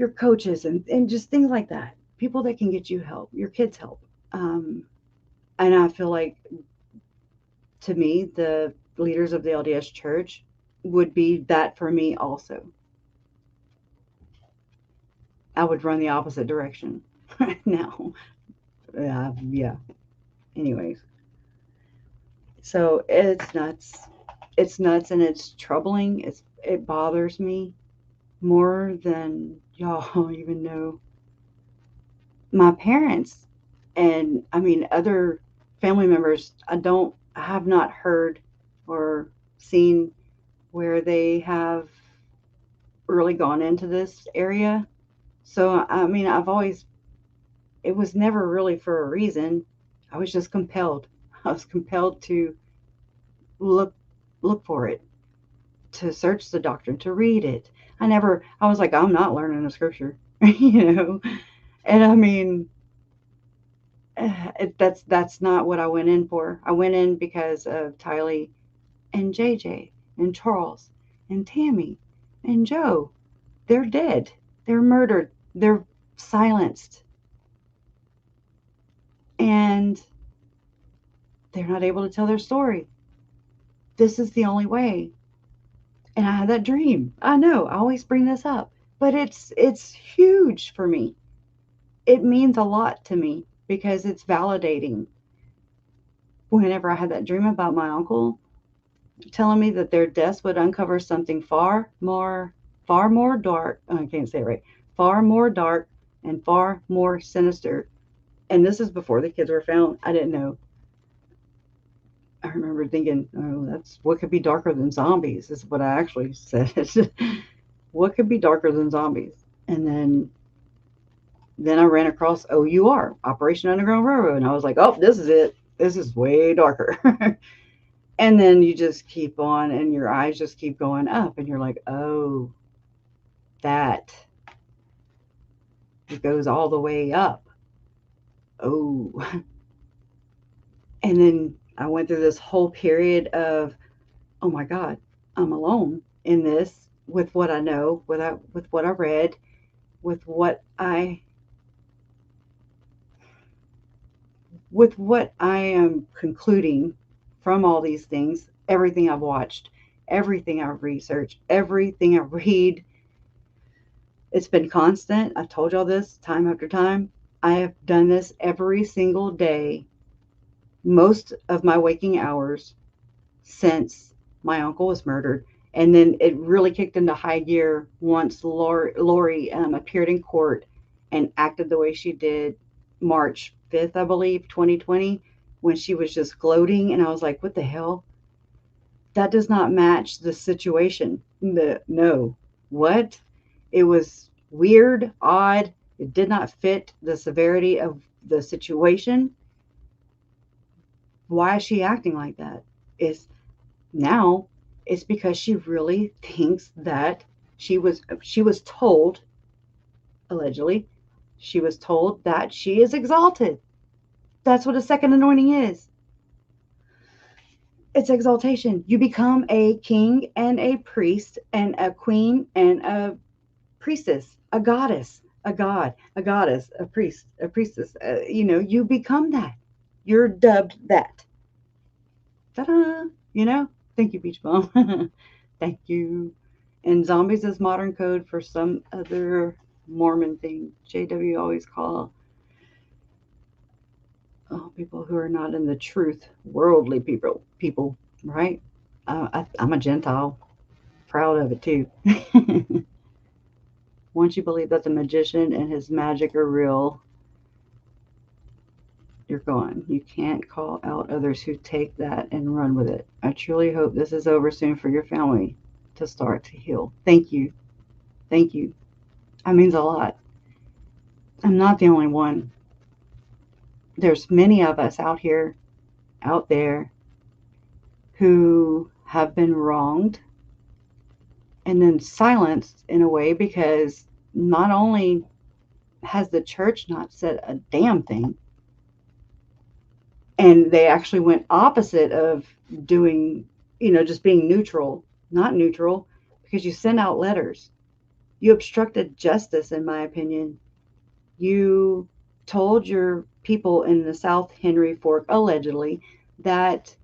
coaches, and just things like that. People that can get you help, your kids help. And I feel like, to me, the leaders of the LDS Church would be that for me also. I would run the opposite direction right now. Yeah. Anyways. So it's nuts. It's nuts, and it's troubling. It bothers me more than y'all even know. My parents, and I mean other family members, I have not heard or seen where they have really gone into this area. So, I mean, it was never really for a reason. I was just compelled. I was compelled to look for it, to search the doctrine, to read it. I was like, I'm not learning the scripture, you know? And I mean, that's not what I went in for. I went in because of Tylee and JJ and Charles and Tammy and Joe. They're dead. They're murdered. They're silenced. And they're not able to tell their story. This is the only way. And I had that dream. I know, I always bring this up, but it's huge for me. It means a lot to me because it's validating. Whenever I had that dream about my uncle telling me that their deaths would uncover something far more dark. I can't say it right. Far more dark and far more sinister. And this is before the kids were found. I didn't know. I remember thinking, oh, that's what could be darker than zombies, is what I actually said. What could be darker than zombies? And then I ran across OUR, Operation Underground Railroad, and I was like, oh, this is it. This is way darker. And then you just keep on, and your eyes just keep going up, and you're like, oh, that. It goes all the way up. Oh. And then I went through this whole period of, oh my God, I'm alone in this, with what I know, with what I read, with what I am concluding from all these things, everything I've watched, everything I've researched, everything I read. It's been constant. I've told y'all this time after time. I have done this every single day, most of my waking hours since my uncle was murdered. And then it really kicked into high gear once Lori appeared in court and acted the way she did March 5th, I believe, 2020, when she was just gloating. And I was like, what the hell? That does not match the situation. No. What? It was weird, odd. It did not fit the severity of the situation. Why is she acting like that? Now it's because she really thinks that she was told, allegedly, she was told that she is exalted. That's what a second anointing is. It's exaltation. You become a king and a priest and a queen and a priestess, a goddess, a god, a goddess, a priest, a priestess. You become that. You're dubbed that. Ta-da! Thank you, Beach Bum. Thank you. And zombies is modern code for some other Mormon thing. JW always call people who are not in the truth, worldly people, right? I'm a Gentile. Proud of it, too. Once you believe that the magician and his magic are real, you're gone. You can't call out others who take that and run with it. I truly hope this is over soon for your family to start to heal. Thank you. Thank you. That means a lot. I'm not the only one. There's many of us out there, who have been wronged and then silenced in a way, because not only has the church not said a damn thing, and they actually went opposite of doing, just being neutral, not neutral, because you send out letters. You obstructed justice, in my opinion. You told your people in the South Henry Fork, allegedly, that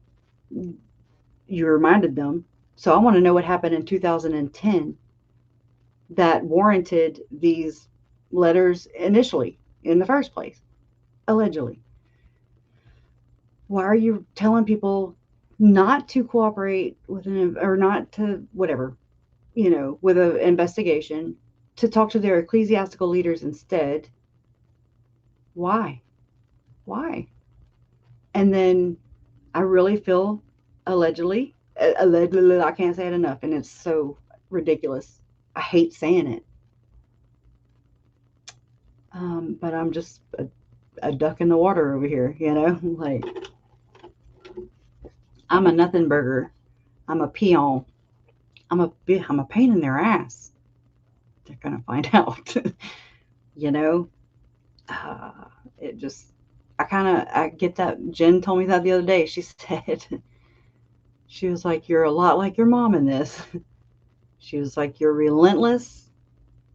you reminded them. So I want to know what happened in 2010 that warranted these letters initially, in the first place, allegedly. Why are you telling people not to cooperate with or not to whatever, with an investigation, to talk to their ecclesiastical leaders instead? Why? And then I really feel allegedly, I can't say it enough, and it's so ridiculous. I hate saying it. But I'm just a duck in the water over here, like, I'm a nothing burger. I'm a peon. I'm a pain in their ass. They're going to find out, it just, I get that. Jen told me that the other day. She said, she was like, you're a lot like your mom in this. She was like, you're relentless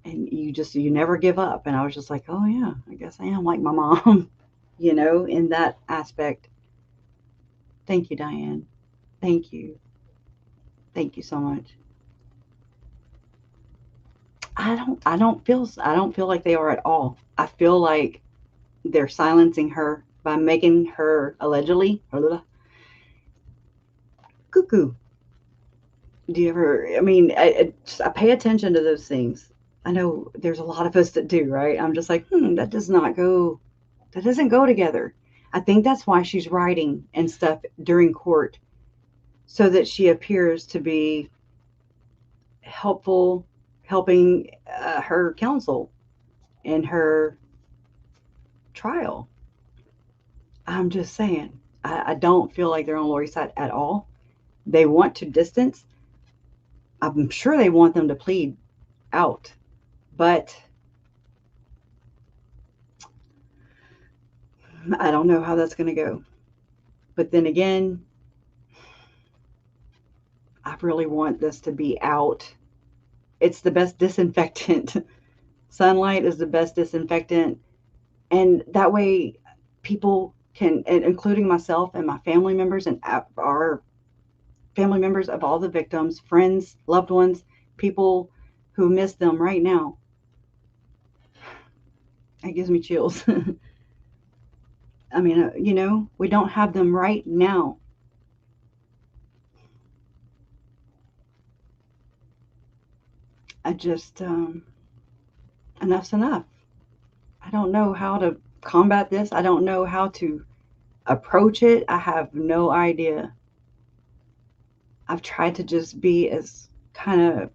and you never give up. And I was just like, oh yeah, I guess I am like my mom, in that aspect. Thank you, Diane. Thank you. Thank you so much. I don't feel like they are at all. I feel like they're silencing her by making her allegedly cuckoo. Do you ever, I pay attention to those things. I know there's a lot of us that do, right? I'm just like, that doesn't go together. I think that's why she's writing and stuff during court, so that she appears to be helping her counsel in her trial. I'm just saying, I don't feel like they're on Lori's side at all. They want to distance. I'm sure they want them to plead out, but I don't know how that's going to go. But then again, I really want this to be out. It's the best disinfectant. Sunlight is the best disinfectant. And that way people can, including myself and my family members and our family members of all the victims, friends, loved ones, people who miss them right now. It gives me chills. I mean, we don't have them right now. I just, enough's enough. I don't know how to combat this. I don't know how to approach it. I have no idea. I've tried to just be as kind of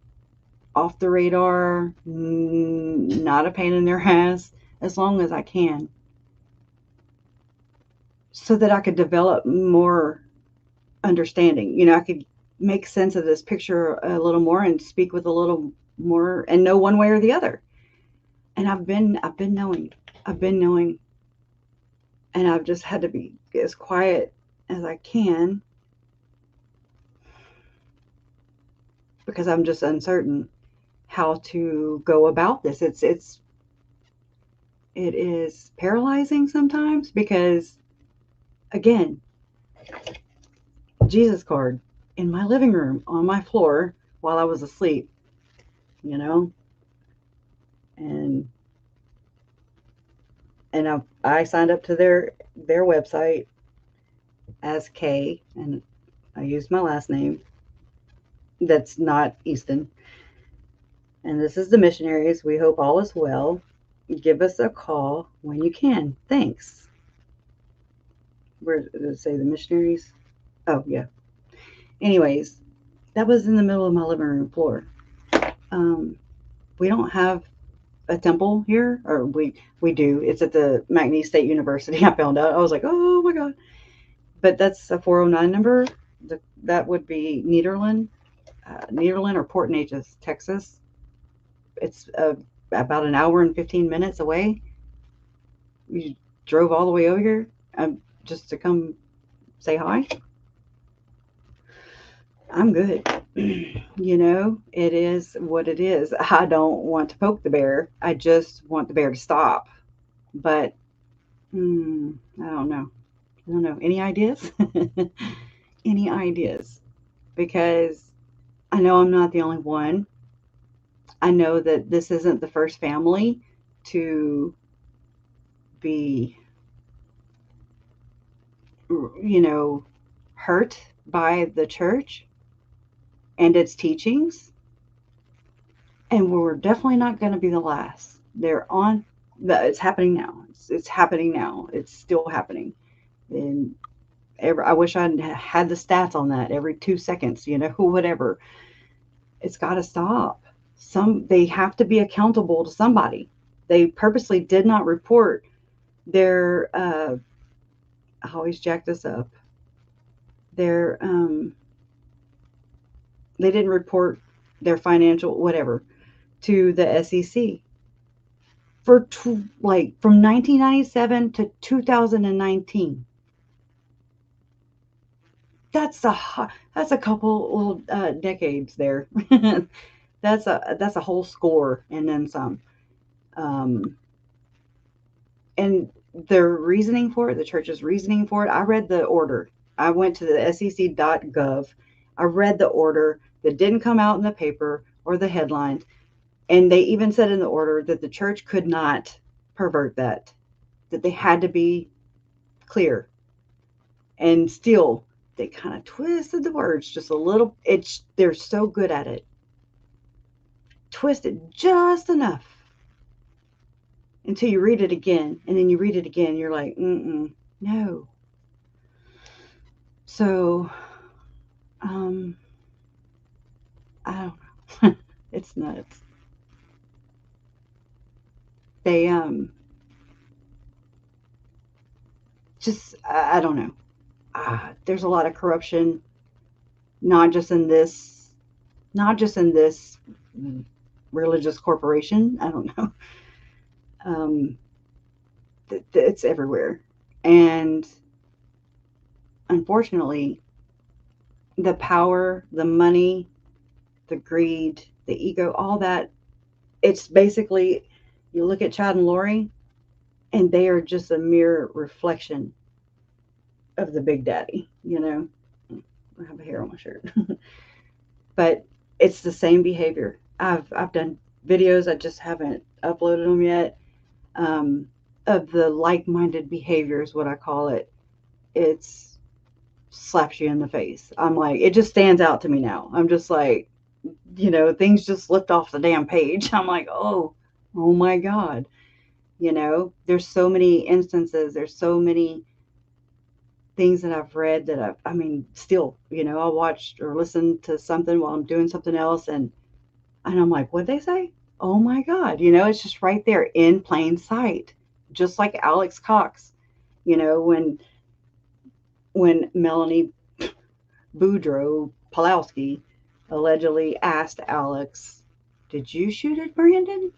off the radar, not a pain in their ass, as long as I can, so that I could develop more understanding. I could make sense of this picture a little more and speak with a little more and know one way or the other. And I've been knowing, and I've just had to be as quiet as I can, because I'm just uncertain how to go about this. It is paralyzing sometimes, because again, Jesus card in my living room on my floor while I was asleep, and I signed up to their website as Kay, and I used my last name. That's not Easton. And this is the missionaries. We hope all is well. Give us a call when you can. Thanks. Where does it say the missionaries? Oh, yeah. Anyways, that was in the middle of my living room floor. We don't have a temple here, or we do. It's at the McNeese State University. I found out. I was like, oh my God. But that's a 409 number. That would be Nederland or Port Neches, Texas. It's about an hour and 15 minutes away. We drove all the way over here just to come say hi. I'm good. It is what it is. I don't want to poke the bear. I just want the bear to stop. But I don't know. Any ideas? Any ideas? Because I know I'm not the only one. I know that this isn't the first family to be, hurt by the church and its teachings. And we're definitely not going to be the last. It's happening now. It's happening now. It's still happening. And I wish I had the stats on that every 2 seconds, whatever. It's got to stop. They have to be accountable to somebody. They purposely did not report their, I always jack this up. They didn't report their financial whatever to the SEC from 1997 to 2019. That's a couple little decades there. That's a whole score and then some. And their reasoning for it, the church's reasoning for it. I read the order. I went to the sec.gov. I read the order that didn't come out in the paper or the headlines. And they even said in the order that the church could not pervert that they had to be clear. And still, they kind of twisted the words just a little. They're so good at it. twist it just enough until you read it again, and then you read it again. You're like, no. So, I don't know. It's nuts. They, just, I don't know. There's a lot of corruption, not just in this religious corporation. I don't know. It's everywhere. And unfortunately, the power, the money, the greed, the ego, all that, it's basically, you look at Chad and Lori, and they are just a mere reflection of the Big Daddy, you know. I have a hair on my shirt. But it's the same behavior. I've done videos, I just haven't uploaded them yet, of the like-minded behavior is what I call it. It's slaps you in the face. I'm like, it just stands out to me now. I'm just like, you know, things just slipped off the damn page. I'm like, oh my God. You know, there's so many instances, there's so many things that I've read that I mean, still, you know, I'll watch or listen to something while I'm doing something else, and I'm like, what'd they say? Oh my God. You know, it's just right there in plain sight. Just like Alex Cox, you know, when Melanie Boudreaux Pulowski allegedly asked Alex, did you shoot at Brandon?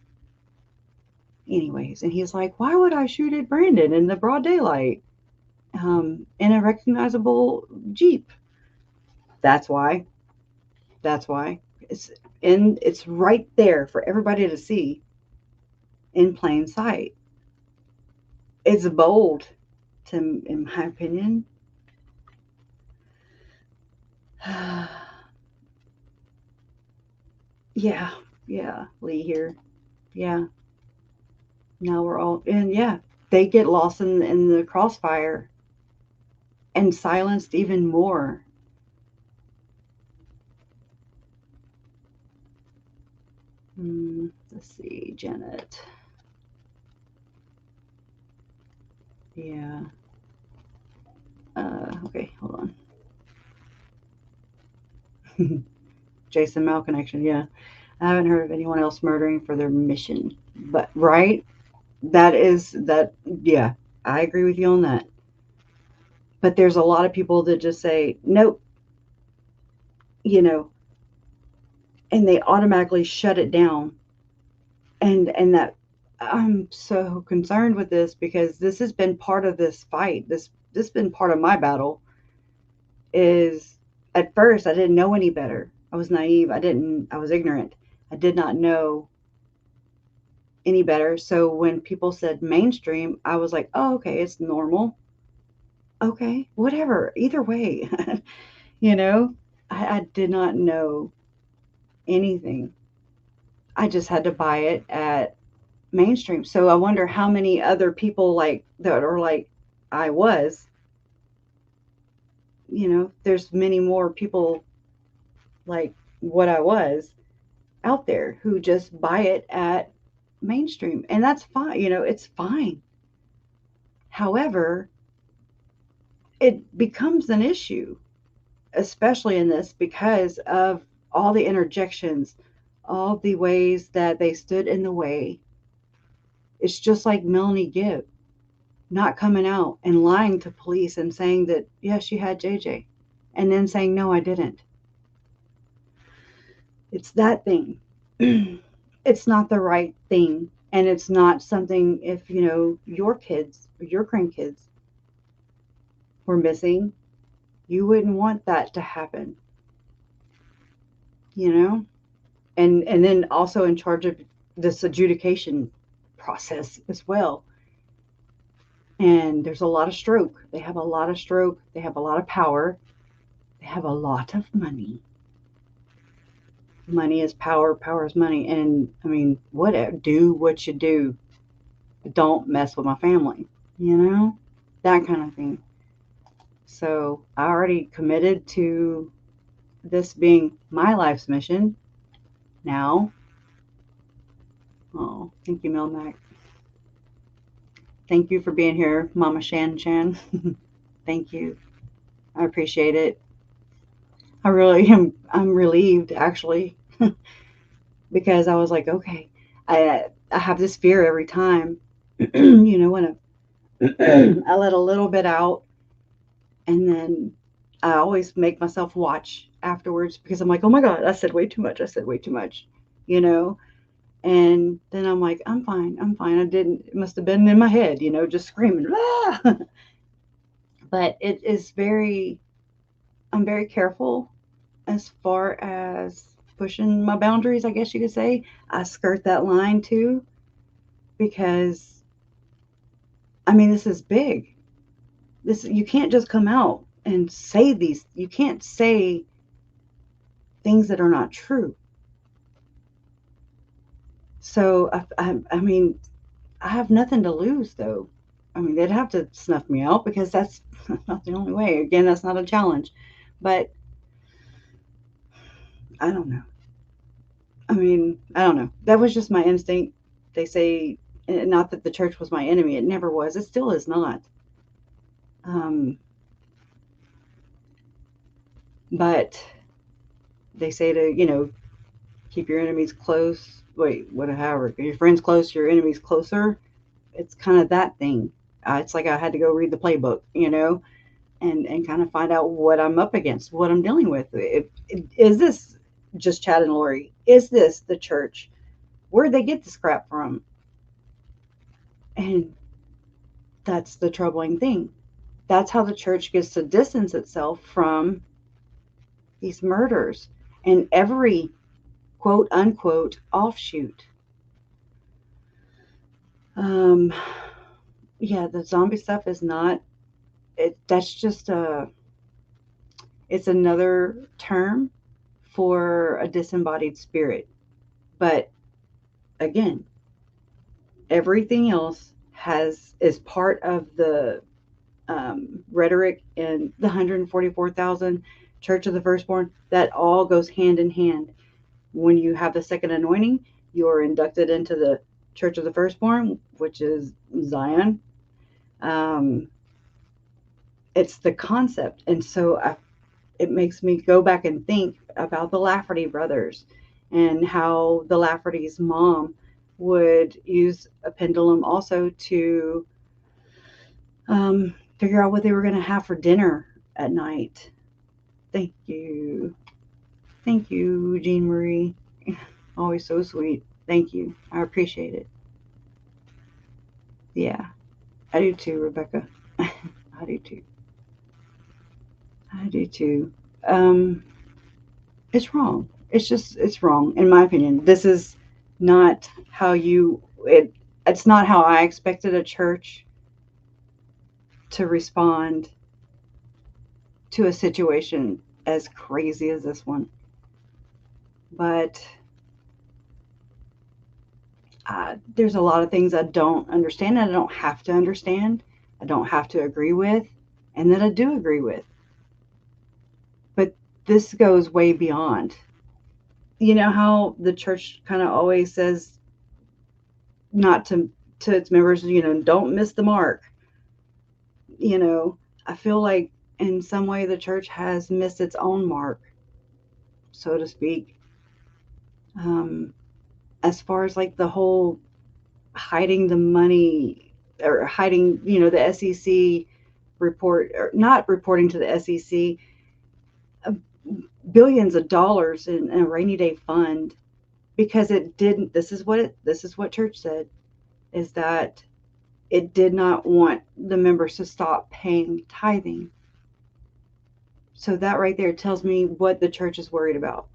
Anyways, and he's like, why would I shoot at Brandon in the broad daylight? In a recognizable Jeep. That's why. It's right there for everybody to see in plain sight. It's bold, in my opinion. Yeah, Lee here. Yeah. Now we're all, and yeah, they get lost in the crossfire and silenced even more. Let's see, Janet. Yeah. Okay, hold on. Jason Mal connection, yeah. I haven't heard of anyone else murdering for their mission. But, right? Yeah, I agree with you on that. But there's a lot of people that just say, nope, you know, and they automatically shut it down. And that, I'm so concerned with this because this has been part of this fight. This has been part of my battle. Is at first I didn't know any better. I was naive. I was ignorant. I did not know any better. So when people said mainstream, I was like, oh, okay, it's normal. Okay, whatever. Either way, you know, I did not know anything. I just had to buy it at mainstream. So I wonder how many other people like that are like I was. You know, there's many more people like what I was out there who just buy it at mainstream, and that's fine. You know, it's fine. However, it becomes an issue, especially in this, because of all the interjections, all the ways that they stood in the way. It's just like Melanie Gibb not coming out and lying to police and saying that, yes, she had JJ, and then saying, no, I didn't. It's that thing. It's not the right thing. And it's not something, if, you know, your kids or your grandkids were missing, you wouldn't want that to happen. You know? And then also in charge of this adjudication process as well. And there's a lot of stroke. They have a lot of stroke. They have a lot of power. They have a lot of money. Money is power. Power is money. And I mean, do what you do. Don't mess with my family. You know? That kind of thing. So I already committed to this being my life's mission. Now Oh, thank you, Melmac. Thank you for being here, Mama Shan Shan. Thank you. I appreciate it. I really am. I'm relieved, actually, because I was like, okay, I have this fear every time, when I let a little bit out, and then I always make myself watch afterwards because I'm like, oh my God, I said way too much. I said way too much, And then I'm like, I'm fine. I'm fine. It must have been in my head, just screaming. Ah! But it is I'm very careful as far as pushing my boundaries, I guess you could say. I skirt that line too, because this is big. You can't just come out and say you can't say things that are not true. So I have nothing to lose, though. They'd have to snuff me out because that's not the only way. Again, that's not a challenge. But I don't know. I don't know. That was just my instinct. They say, not that the church was my enemy. It never was. It still is not. But they say to, keep your enemies close. Wait, whatever. Your friends close, your enemies closer. It's kind of that thing. It's like I had to go read the playbook, and kind of find out what I'm up against, what I'm dealing with. Is this just Chad and Lori? Is this the church? Where'd they get this crap from? And that's the troubling thing. That's how the church gets to distance itself from these murders and every quote unquote offshoot. Yeah, the zombie stuff is not that's just it's another term for a disembodied spirit. But again, everything else is part of the rhetoric in the 144,000 Church of the Firstborn. That all goes hand in hand. When you have the second anointing, you're inducted into the Church of the Firstborn, which is Zion. It's the concept. And so it makes me go back and think about the Lafferty brothers and how the Lafferty's mom would use a pendulum also to figure out what they were going to have for dinner at night. Thank you. Thank you, Jean Marie. Always so sweet. Thank you. I appreciate it. Yeah, I do too, Rebecca. I do too. I do too. It's wrong. It's wrong, in my opinion. This is not how it's not how I expected a church to respond to a situation as crazy as this one. But there's a lot of things I don't understand, and I don't have to understand. I don't have to agree with, and that I do agree with. But this goes way beyond. You know how the church kind of always says not to its members, don't miss the mark. I feel like in some way the church has missed its own mark, so to speak. As far as like the whole hiding the money or hiding, the SEC report, or not reporting to the SEC billions of dollars in a rainy day fund, because it didn't. This is what church said, is that it did not want the members to stop paying tithing. So that right there tells me what the church is worried about.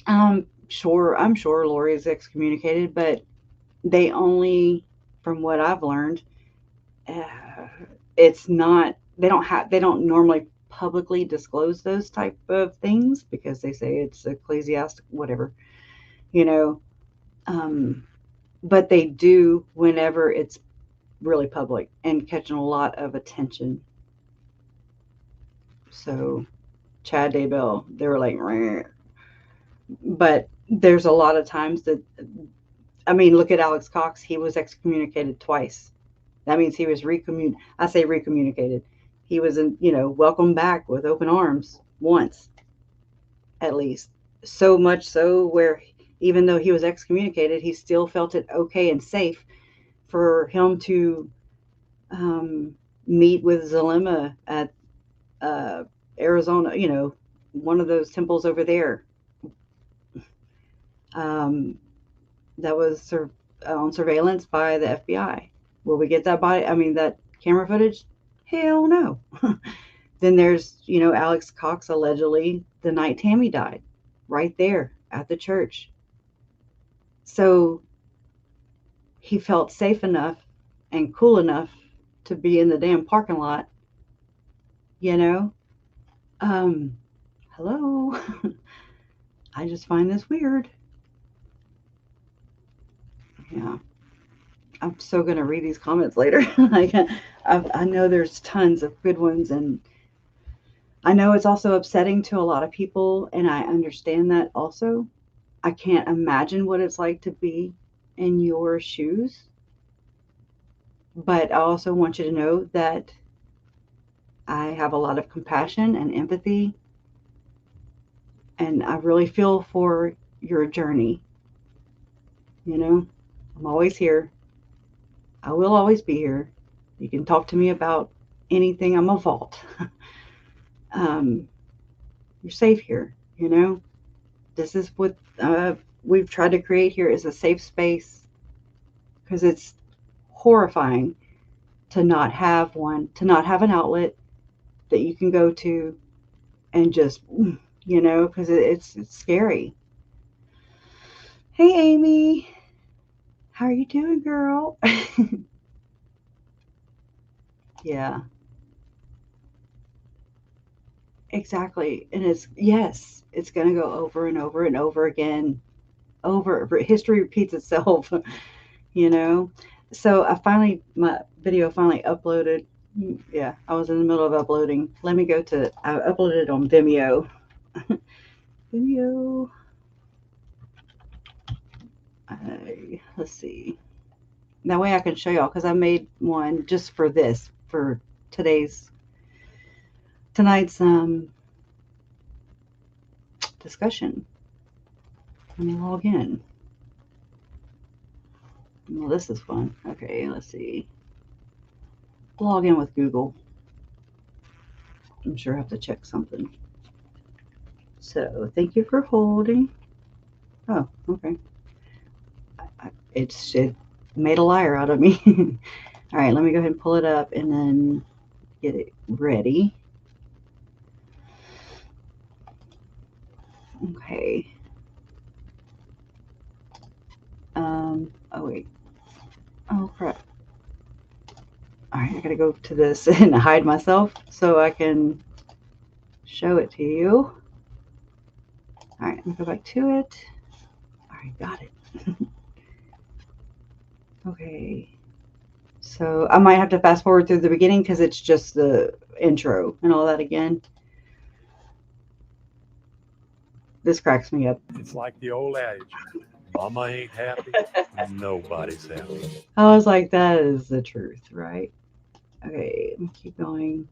I'm sure Lori is excommunicated, but they only, from what I've learned, it's not, they don't normally publicly disclose those type of things because they say it's ecclesiastic, whatever, but they do whenever it's really public and catching a lot of attention. So Chad Daybell, they were like, "Rah." But there's a lot of times that, I mean, look at Alex Cox. He was excommunicated twice. That means he was recommunicated. He was, welcomed back with open arms once, at least. So much so where even though he was excommunicated, he still felt it okay and safe for him to meet with Zalema at Arizona, one of those temples over there. That was on surveillance by the FBI. Will we get that camera footage? Hell no. Then there's, Alex Cox allegedly the night Tammy died, right there at the church. So he felt safe enough and cool enough to be in the damn parking lot, hello. I just find this weird. Yeah. I'm so going to read these comments later. I know there's tons of good ones, and I know it's also upsetting to a lot of people, and I understand that also. I can't imagine what it's like to be in your shoes. But I also want you to know that I have a lot of compassion and empathy, and I really feel for your journey. I'm always here. I will always be here. You can talk to me about anything. I'm a vault. You're safe here. This is what we've tried to create here, is a safe space, because it's horrifying to not have an outlet that you can go to and just, because it's scary. Hey, Amy. How are you doing, girl? Yeah. Exactly. And it's going to go over and over and over again. History repeats itself, So my video finally uploaded. Yeah, I was in the middle of uploading. I uploaded it on Vimeo. Vimeo. Let's see. That way I can show y'all, because I made one just for tonight's discussion. Let me log in. Well, this is fun. Okay, let's see. Log in with Google. I'm sure I have to check something. So, thank you for holding. Oh, okay. It made a liar out of me. All right, let me go ahead and pull it up and then get it ready. Okay. Oh wait. Oh crap. All right, I gotta go to this and hide myself so I can show it to you. All right, let me go back to it. All right, got it. Okay. So I might have to fast forward through the beginning because it's just the intro and all that again. This cracks me up. It's like the old adage, mama ain't happy, nobody's happy. I was like, that is the truth, right? Okay, let me keep going.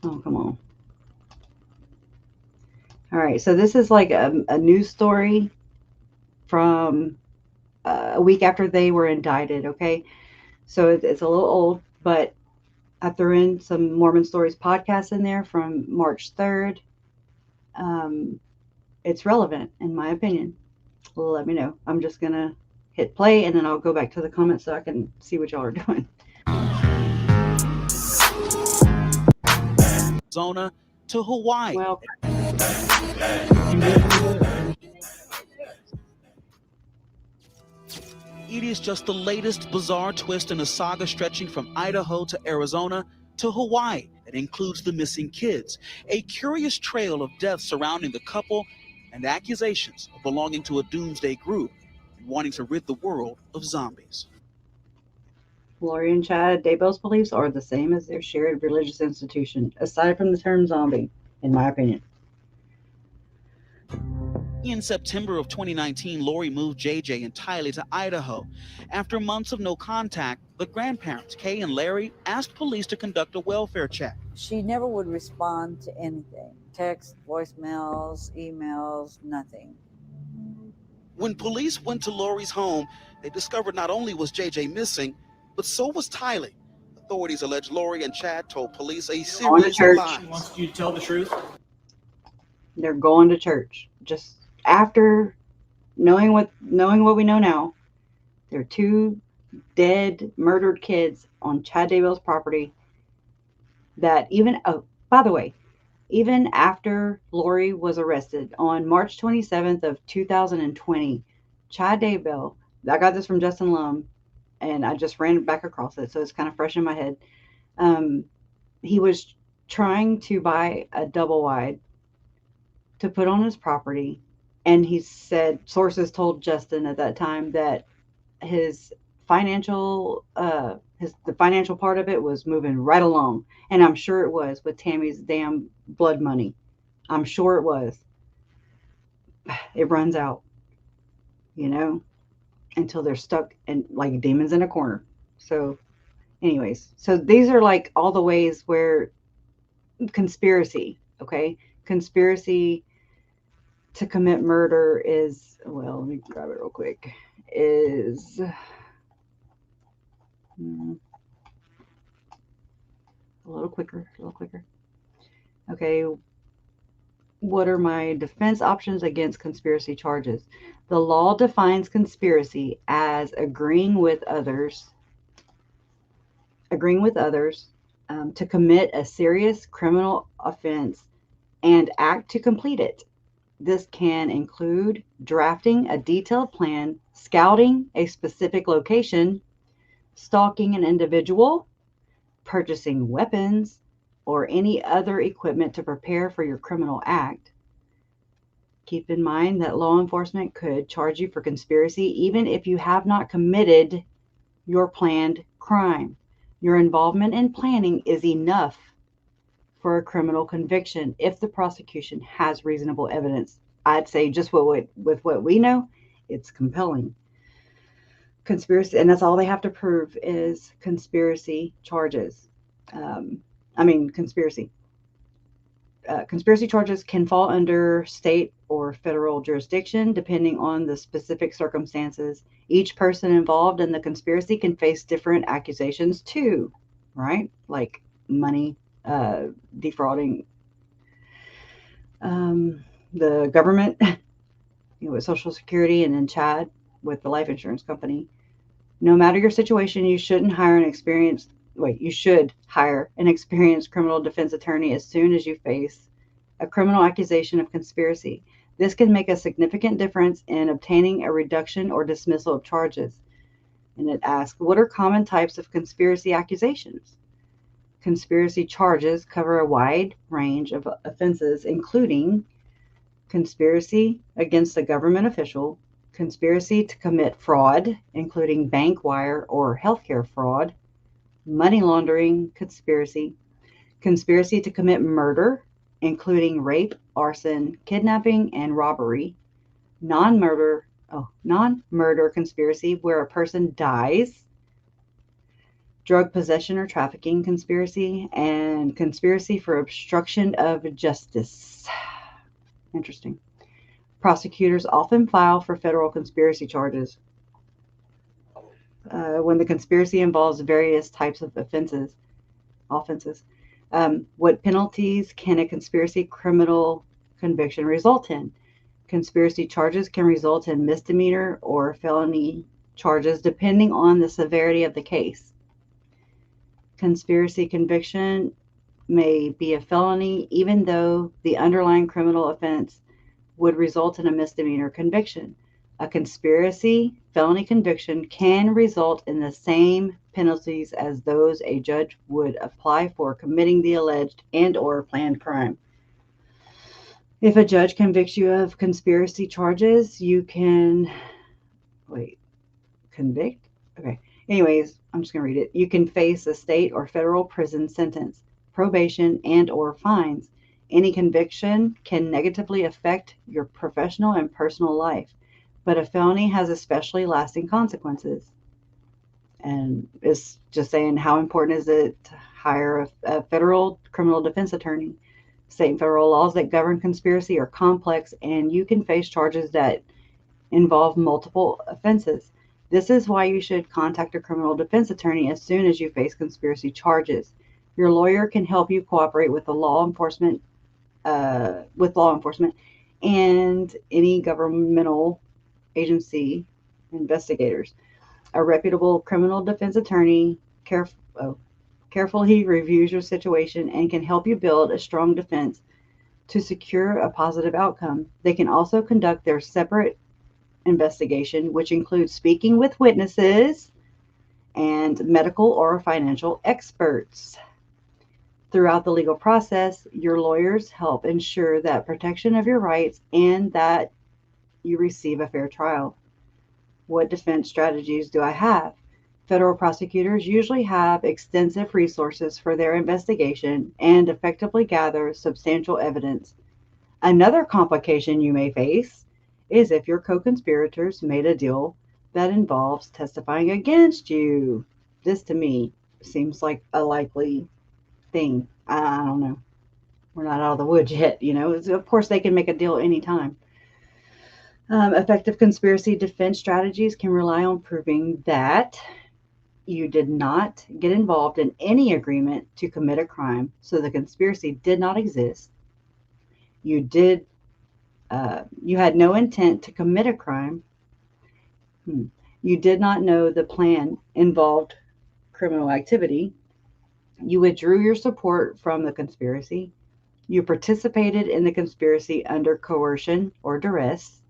Oh, come on. All right, so this is like a news story from a week after they were indicted, okay? So it's a little old, but I threw in some Mormon Stories podcast in there from March 3rd. It's relevant, in my opinion. Let me know. I'm just going to hit play, and then I'll go back to the comments so I can see what y'all are doing. Arizona to Hawaii. Well, It is just the latest bizarre twist in a saga stretching from Idaho to Arizona to Hawaii that includes the missing kids, a curious trail of deaths surrounding the couple, and accusations of belonging to a doomsday group and wanting to rid the world of zombies. Lori and Chad Daybell's beliefs are the same as their shared religious institution, aside from the term zombie, in my opinion. In September of 2019, Lori moved JJ and Tylee to Idaho. After months of no contact, the grandparents, Kay and Larry, asked police to conduct a welfare check. She never would respond to anything. Text, voicemails, emails, nothing. When police went to Lori's home, they discovered not only was JJ missing, but so was Tylee. Authorities allege Lori and Chad told police a series of church. lies. She wants you to tell the truth. They're going to church. Just after knowing what we know now, there are 2 dead, murdered kids on Chad Daybell's property. That even, by the way, even after Lori was arrested on March 27th of 2020, Chad Daybell, I got this from Justin Lum, and I just ran back across it, so it's kind of fresh in my head. He was trying to buy a double wide to put on his property, and he said, sources told Justin at that time that his financial the financial part of it was moving right along, and I'm sure it was with Tammy's damn blood money. I'm sure it was. It runs out, until they're stuck and like demons in a corner. So anyways, so these are like all the ways where conspiracy to commit murder is, well, let me grab it real quick, is a little quicker. Okay. What are my defense options against conspiracy charges? The law defines conspiracy as agreeing with others to commit a serious criminal offense and act to complete it. This can include drafting a detailed plan, scouting a specific location, stalking an individual, purchasing weapons, or any other equipment to prepare for your criminal act. Keep in mind that law enforcement could charge you for conspiracy even if you have not committed your planned crime. Your involvement in planning is enough for a criminal conviction if the prosecution has reasonable evidence. I'd say just with what we know, it's compelling. Conspiracy, and that's all they have to prove is conspiracy charges. Conspiracy charges can fall under state or federal jurisdiction depending on the specific circumstances. Each person involved in the conspiracy can face different accusations too, right? Like money, defrauding the government, with Social Security, and then Chad with the life insurance company. No matter your situation, you should hire an experienced criminal defense attorney as soon as you face a criminal accusation of conspiracy. This can make a significant difference in obtaining a reduction or dismissal of charges. And it asks, what are common types of conspiracy accusations? Conspiracy charges cover a wide range of offenses, including conspiracy against a government official, conspiracy to commit fraud, including bank wire or healthcare fraud, money laundering conspiracy, conspiracy to commit murder, including rape, arson, kidnapping, and robbery, non-murder conspiracy where a person dies, drug possession or trafficking conspiracy, and conspiracy for obstruction of justice. Interesting. Prosecutors often file for federal conspiracy charges when the conspiracy involves various types of offenses. What penalties can a conspiracy criminal conviction result in? Conspiracy charges can result in misdemeanor or felony charges depending on the severity of the case. Conspiracy conviction may be a felony even though the underlying criminal offense would result in a misdemeanor conviction. A conspiracy felony conviction can result in the same penalties as those a judge would apply for committing the alleged and or planned crime. If a judge convicts you of conspiracy charges, you can convict? Okay. Anyways, I'm just going to read it. You can face a state or federal prison sentence, probation, and or fines. Any conviction can negatively affect your professional and personal life, but a felony has especially lasting consequences. And it's just saying, how important is it to hire a federal criminal defense attorney? State and federal laws that govern conspiracy are complex, and you can face charges that involve multiple offenses. This is why you should contact a criminal defense attorney as soon as you face conspiracy charges. Your lawyer can help you cooperate with law enforcement and any governmental agency investigators. A reputable criminal defense attorney carefully reviews your situation and can help you build a strong defense to secure a positive outcome. They can also conduct their separate investigation, which includes speaking with witnesses and medical or financial experts. Throughout the legal process, your lawyers help ensure that protection of your rights and that you receive a fair trial. What defense strategies do I have? Federal prosecutors usually have extensive resources for their investigation and effectively gather substantial evidence. Another complication you may face is if your co-conspirators made a deal that involves testifying against you. This to me seems like a likely thing. I don't know. We're not out of the woods yet, you know. Of course, they can make a deal anytime. Effective conspiracy defense strategies can rely on proving that you did not get involved in any agreement to commit a crime, so the conspiracy did not exist. You had no intent to commit a crime. You did not know the plan involved criminal activity. You withdrew your support from the conspiracy. You participated in the conspiracy under coercion or duress.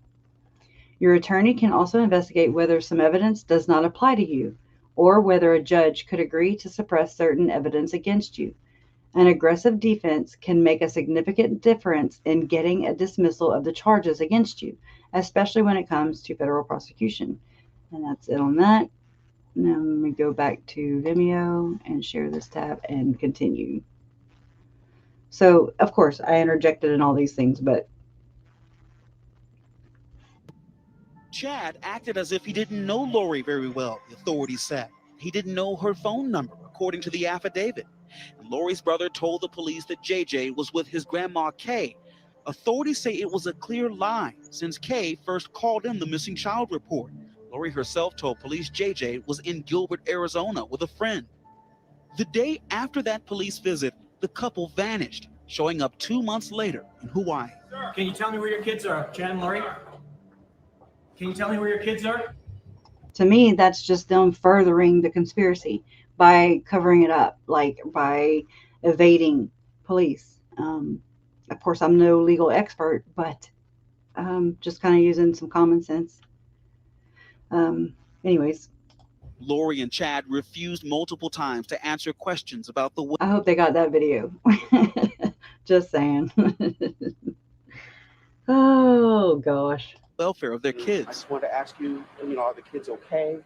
Your attorney can also investigate whether some evidence does not apply to you, or whether a judge could agree to suppress certain evidence against you. An aggressive defense can make a significant difference in getting a dismissal of the charges against you, especially when it comes to federal prosecution. And that's it on that. Now let me go back to Vimeo and share this tab and continue. So, of course, I interjected in all these things, but Chad acted as if he didn't know Lori very well, the authorities said. He didn't know her phone number, according to the affidavit. And Lori's brother told the police that JJ was with his grandma, Kay. Authorities say it was a clear lie, since Kay first called in the missing child report. Lori herself told police JJ was in Gilbert, Arizona with a friend. The day after that police visit, the couple vanished, showing up 2 months later in Hawaii. Can you tell me where your kids are, Chad and Lori? Can you tell me where your kids are? to me, that's just them furthering the conspiracy by covering it up, like by evading police. Of course, I'm no legal expert, but just kind of using some common sense. Anyways. Lori and Chad refused multiple times to answer questions about the... I hope they got that video. Just saying. Oh, gosh. Welfare of their kids. I just wanted to ask you, are the kids okay?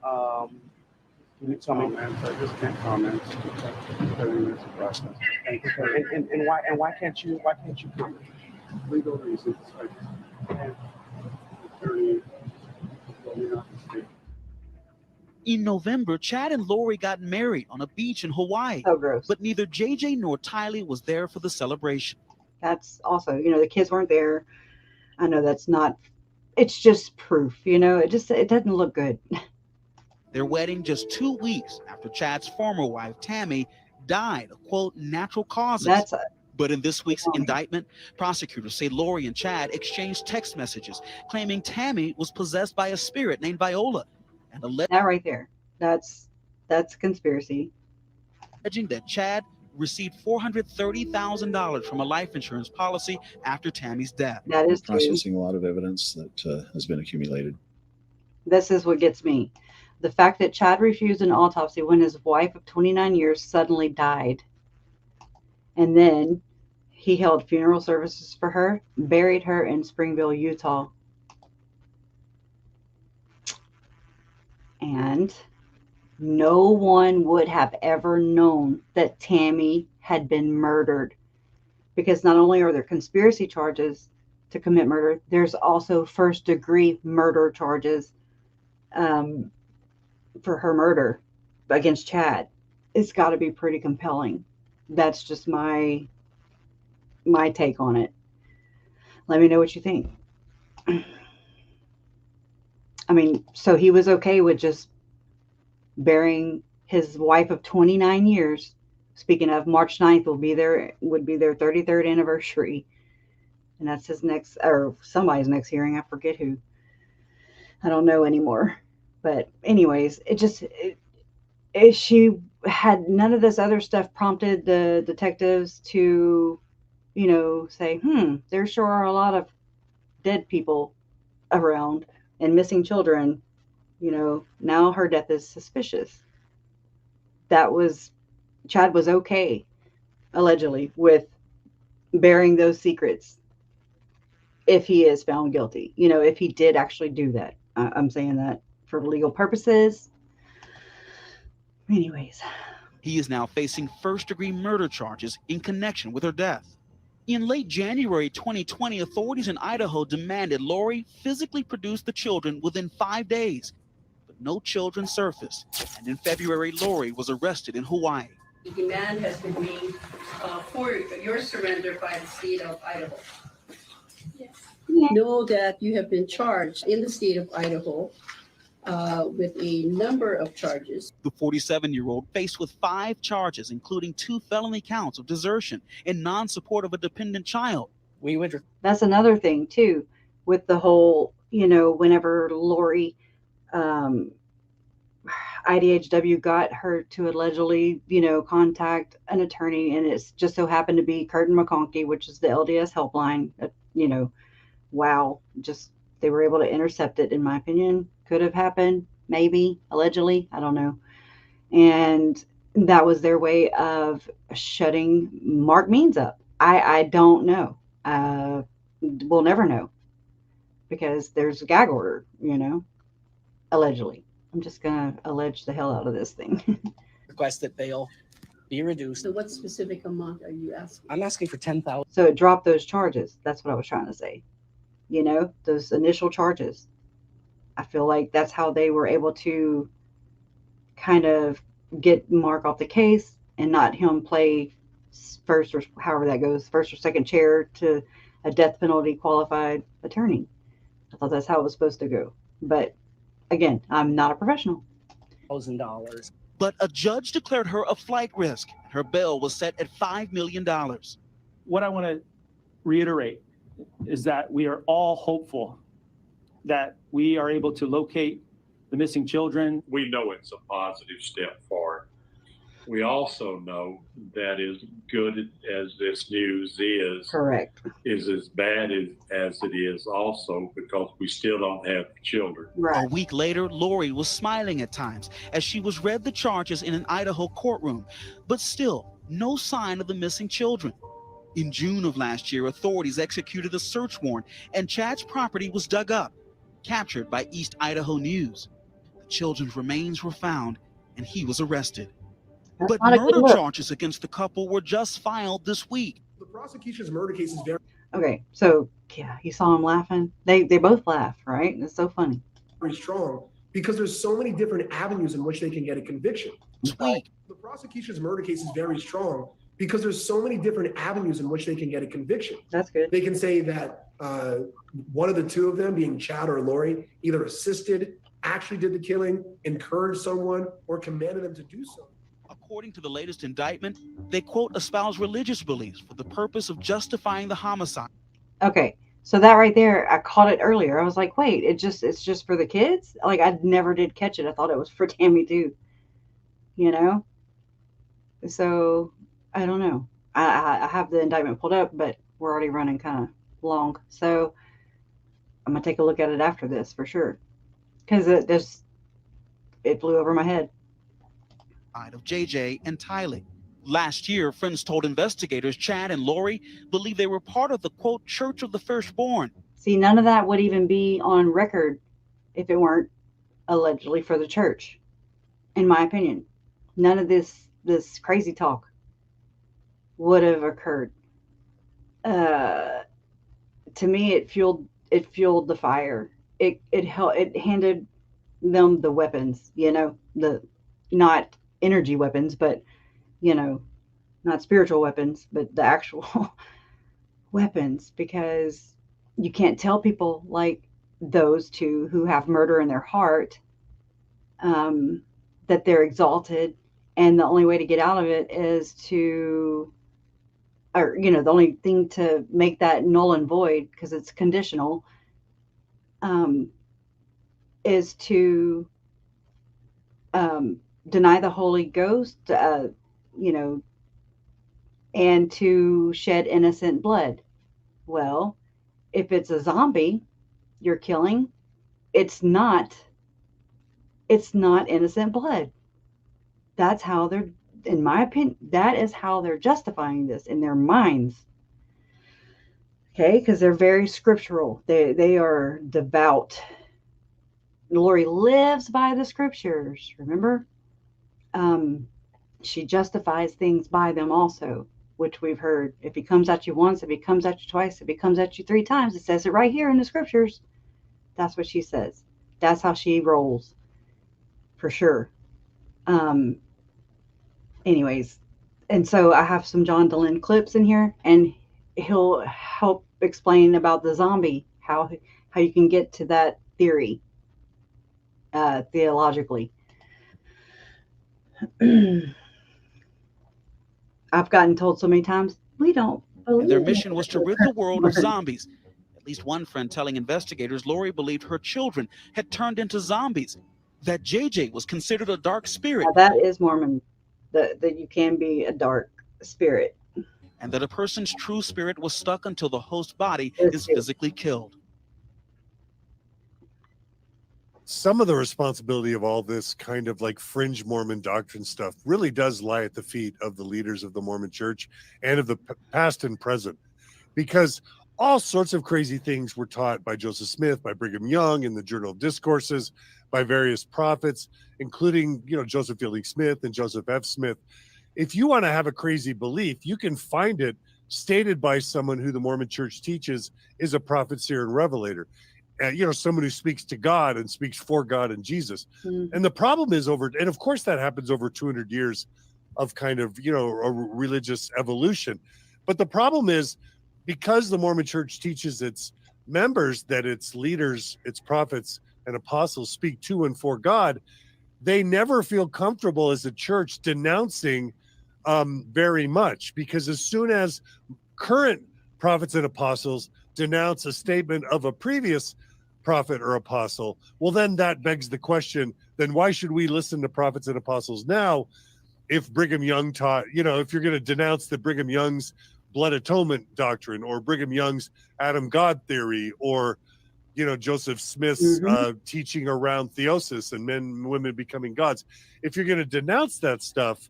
Can you tell me? I just can't comment. It's a process. And why can't you comment? Legal reasons. Attorney told me not to speak. In November, Chad and Lori got married on a beach in Hawaii. Oh, gross. But neither JJ nor Tylee was there for the celebration. That's also, the kids weren't there. I know that's not, it's just proof, it doesn't look good. Their wedding just 2 weeks after Chad's former wife, Tammy, died of, quote, natural causes. But in this week's indictment, prosecutors say Lori and Chad exchanged text messages claiming Tammy was possessed by a spirit named Viola. And that right there, that's conspiracy. Alleging that Chad received $430,000 from a life insurance policy after Tammy's death. That is processing a lot of evidence that has been accumulated. This is what gets me. The fact that Chad refused an autopsy when his wife of 29 years suddenly died. And then he held funeral services for her, buried her in Springville, Utah. And No one would have ever known that Tammy had been murdered, because not only are there conspiracy charges to commit murder, there's also first-degree murder charges for her murder against Chad. It's got to be pretty compelling. That's just my take on it. Let me know what you think. I mean, so he was okay with just burying his wife of 29 years. Speaking of, March 9th would be their 33rd anniversary. And that's his next, or somebody's next hearing. I forget who. I don't know anymore. But anyways, she had none of this other stuff prompted the detectives to, say, there sure are a lot of dead people around and missing children. Now her death is suspicious. Chad was okay, allegedly, with bearing those secrets if he is found guilty. If he did actually do that. I'm saying that for legal purposes. Anyways. He is now facing first-degree murder charges in connection with her death. In late January 2020, authorities in Idaho demanded Lori physically produce the children within 5 days, but no children surfaced. And in February, Lori was arrested in Hawaii. The demand has been made for your surrender by the state of Idaho. Yes. Know that you have been charged in the state of Idaho with a number of charges. The 47-year-old faced with 5 charges, including 2 felony counts of desertion and non-support of a dependent child. That's another thing too, with the whole, whenever Lori, IDHW got her to allegedly, contact an attorney, and it's just so happened to be Curtin McConkey, which is the LDS helpline. Wow, just they were able to intercept it. In my opinion, could have happened, maybe, allegedly, I don't know. And that was their way of shutting Mark Means up. I don't know. We'll never know, because there's a gag order, allegedly. I'm just gonna allege the hell out of this thing. Request that bail be reduced. So what specific amount are you asking? I'm asking for 10,000. So it dropped those charges. That's what I was trying to say. Those initial charges. I feel like that's how they were able to kind of get Mark off the case and not him play first, or however that goes, first or second chair to a death penalty qualified attorney. I thought that's how it was supposed to go. But again, I'm not a professional. $1,000. But a judge declared her a flight risk. Her bail was set at $5 million. What I want to reiterate is that we are all hopeful that we are able to locate the missing children. We know it's a positive step forward. We also know that as good as this news is, correct, is as bad as it is also, because we still don't have children. Right. A week later, Lori was smiling at times as she was read the charges in an Idaho courtroom, but still no sign of the missing children. In June of last year, authorities executed a search warrant and Chad's property was dug up, captured by East Idaho News. The children's remains were found and he was arrested. But murder charges against the couple were just filed this week. The prosecution's murder case is very... Okay, so yeah, you saw them laughing. They both laugh, right? It's so funny. Very strong, because there's so many different avenues in which they can get a conviction. Sweet. The prosecution's murder case is very strong, because there's so many different avenues in which they can get a conviction. That's good. They can say that one of the two of them, being Chad or Lori, either assisted, actually did the killing, encouraged someone, or commanded them to do so. According to the latest indictment, they, quote, espouse religious beliefs for the purpose of justifying the homicide. Okay, so that right there, I caught it earlier. I was like, wait, it's just for the kids? Like, I never did catch it. I thought it was for Tammy too. So I don't know. I have the indictment pulled up, but we're already running kind of long. So I'm gonna take a look at it after this for sure, because it flew over my head. Of JJ and Tylee. Last year, friends told investigators Chad and Lori believed they were part of the, quote, Church of the Firstborn. See, none of that would even be on record if it weren't allegedly for the church. in my opinion. None of this crazy talk would have occurred. To me, it fueled the fire. It handed them the weapons, the not energy weapons, but not spiritual weapons, but the actual weapons, because you can't tell people like those two who have murder in their heart that they're exalted, and the only way to get out of it is the only thing to make that null and void, because it's conditional, is to deny the Holy Ghost, and to shed innocent blood. Well, if it's a zombie you're killing, it's not innocent blood. That's how they're, in my opinion, that is how they're justifying this in their minds. Okay, because they're very scriptural. They are devout. Lori lives by the scriptures, remember? She justifies things by them also, which we've heard. If he comes at you once, if he comes at you twice, if he comes at you 3 times, it says it right here in the scriptures. That's what she says. That's how she rolls, for sure. Anyways, and so I have some John Dehlin clips in here, and he'll help explain about the zombie, how you can get to that theory theologically. I've gotten told so many times, we don't believe. Their mission was to rid the world of zombies. At least one friend telling investigators Lori believed her children had turned into zombies, that JJ was considered a dark spirit. Now that is Mormon, that you can be a dark spirit. And that a person's true spirit was stuck until the host body is physically killed. Some of the responsibility of all this kind of like fringe Mormon doctrine stuff really does lie at the feet of the leaders of the Mormon church and of the past and present, because all sorts of crazy things were taught by Joseph Smith, by Brigham Young in the Journal of Discourses, by various prophets, including, Joseph Fielding Smith and Joseph F. Smith. If you want to have a crazy belief, you can find it stated by someone who the Mormon church teaches is a prophet, seer, and revelator. Someone who speaks to God and speaks for God and Jesus. Mm-hmm. And the problem is and of course that happens over 200 years of kind of, a religious evolution. But the problem is, because the Mormon church teaches its members that its leaders, its prophets and apostles speak to and for God, they never feel comfortable as a church denouncing very much, because as soon as current prophets and apostles denounce a statement of a previous prophet or apostle, well, then that begs the question, then why should we listen to prophets and apostles now if Brigham Young taught, if you're going to denounce the Brigham Young's blood atonement doctrine, or Brigham Young's Adam God theory, or, Joseph Smith's teaching around theosis and men and women becoming gods. If you're going to denounce that stuff,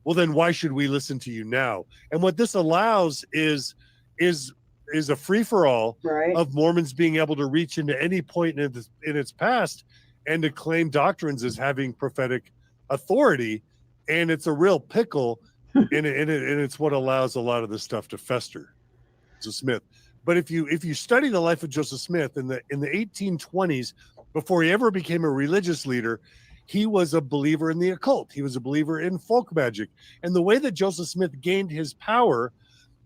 well, then why should we listen to you now? And what this allows is a free-for-all of Mormons being able to reach into any point in its past and to claim doctrines as having prophetic authority. And it's a real pickle, and it's what allows a lot of this stuff to fester. Joseph Smith. But if you study the life of Joseph Smith in the 1820s, before he ever became a religious leader, he was a believer in the occult. He was a believer in folk magic. And the way that Joseph Smith gained his power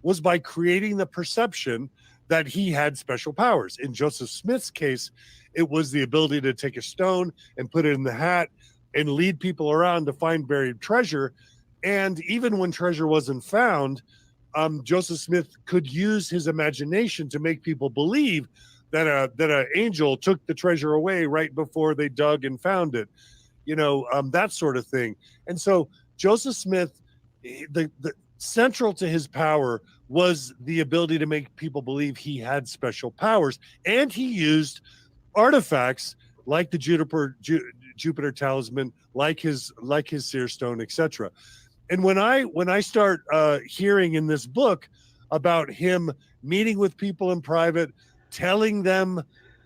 was by creating the perception that he had special powers. In Joseph Smith's case, it was the ability to take a stone and put it in the hat and lead people around to find buried treasure. And even when treasure wasn't found, Joseph Smith could use his imagination to make people believe that an angel took the treasure away right before they dug and found it, that sort of thing. And so Joseph Smith, the central to his power was the ability to make people believe he had special powers, and he used artifacts like the Jupiter talisman, like his seer stone, etc. And when I start hearing in this book about him meeting with people in private, telling them,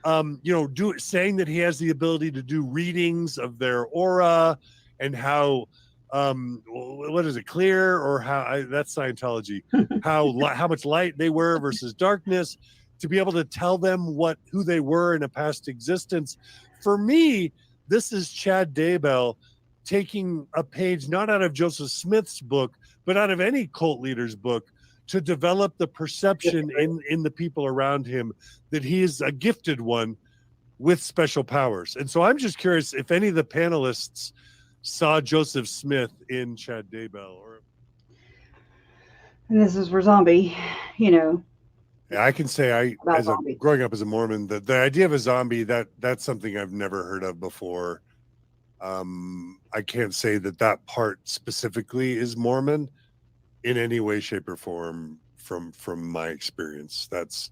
saying that he has the ability to do readings of their aura, and how what is it, clear, or that's Scientology, how much light they were versus darkness, to be able to tell them who they were in a past existence. For me, this is Chad Daybell taking a page not out of Joseph Smith's book, but out of any cult leader's book, to develop the perception in the people around him that he is a gifted one with special powers. And so I'm just curious if any of the panelists saw Joseph Smith in Chad Daybell. And this is for zombie, I can say growing up as a Mormon, the idea of a zombie, that's something I've never heard of before. I can't say that part specifically is Mormon in any way, shape, or form from my experience. That's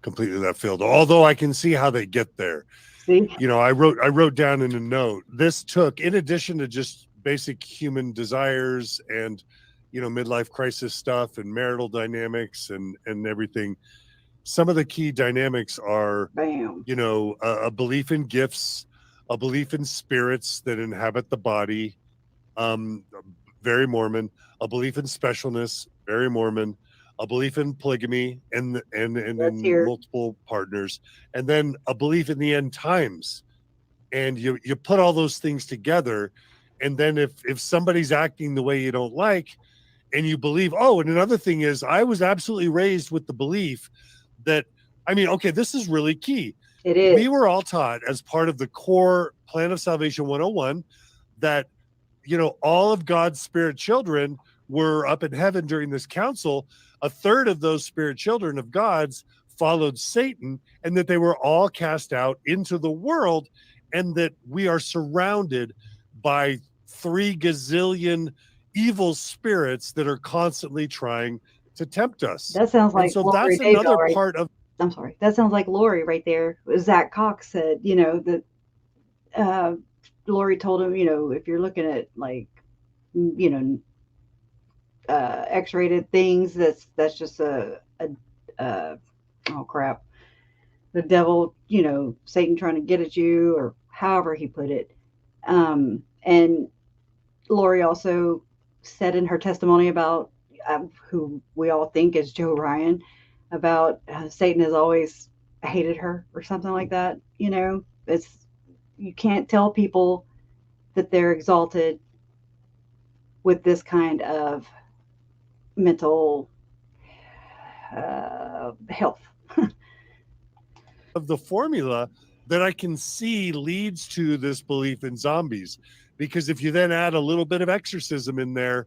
completely left field. Although I can see how they get there. See? I wrote down in a note, this took, in addition to just basic human desires and midlife crisis stuff and marital dynamics and everything, some of the key dynamics are a belief in gifts, a belief in spirits that inhabit the body, very Mormon, a belief in specialness, very Mormon, a belief in polygamy and multiple partners, and then a belief in the end times. And you put all those things together, and then if somebody's acting the way you don't like, and you believe, and another thing is, I was absolutely raised with the belief that, this is really key. It is. We were all taught as part of the core Plan of Salvation 101 that, all of God's spirit children were up in heaven during this council. A third of those spirit children of God's followed Satan, and that they were all cast out into the world, and that we are surrounded by 3 gazillion evil spirits that are constantly trying to tempt us. That sounds like that's another part of. I'm sorry. That sounds like Lori right there. Zach Cox said, that Lori told him, if you're looking at X-rated things, that's just oh crap, the devil, Satan trying to get at you, or however he put it. And Lori also said in her testimony about who we all think is Joe Ryan, about Satan has always hated her or something like that. You can't tell people that they're exalted with this kind of mental health. Of the formula that I can see leads to this belief in zombies, because if you then add a little bit of exorcism in there,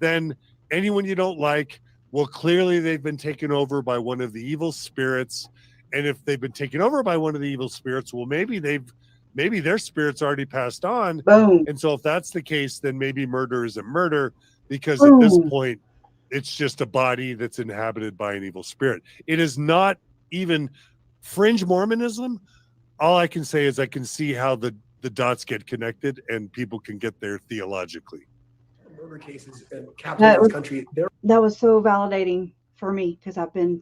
then anyone you don't like, well, clearly they've been taken over by one of the evil spirits. And if they've been taken over by one of the evil spirits, well, maybe their spirit's already passed on. Boom. And so if that's the case, then maybe murder isn't murder, because at this point, it's just a body that's inhabited by an evil spirit. It is not even fringe Mormonism. All I can say is I can see how the dots get connected and people can get there theologically. Murder cases in capitalist country. That was so validating for me, because I've been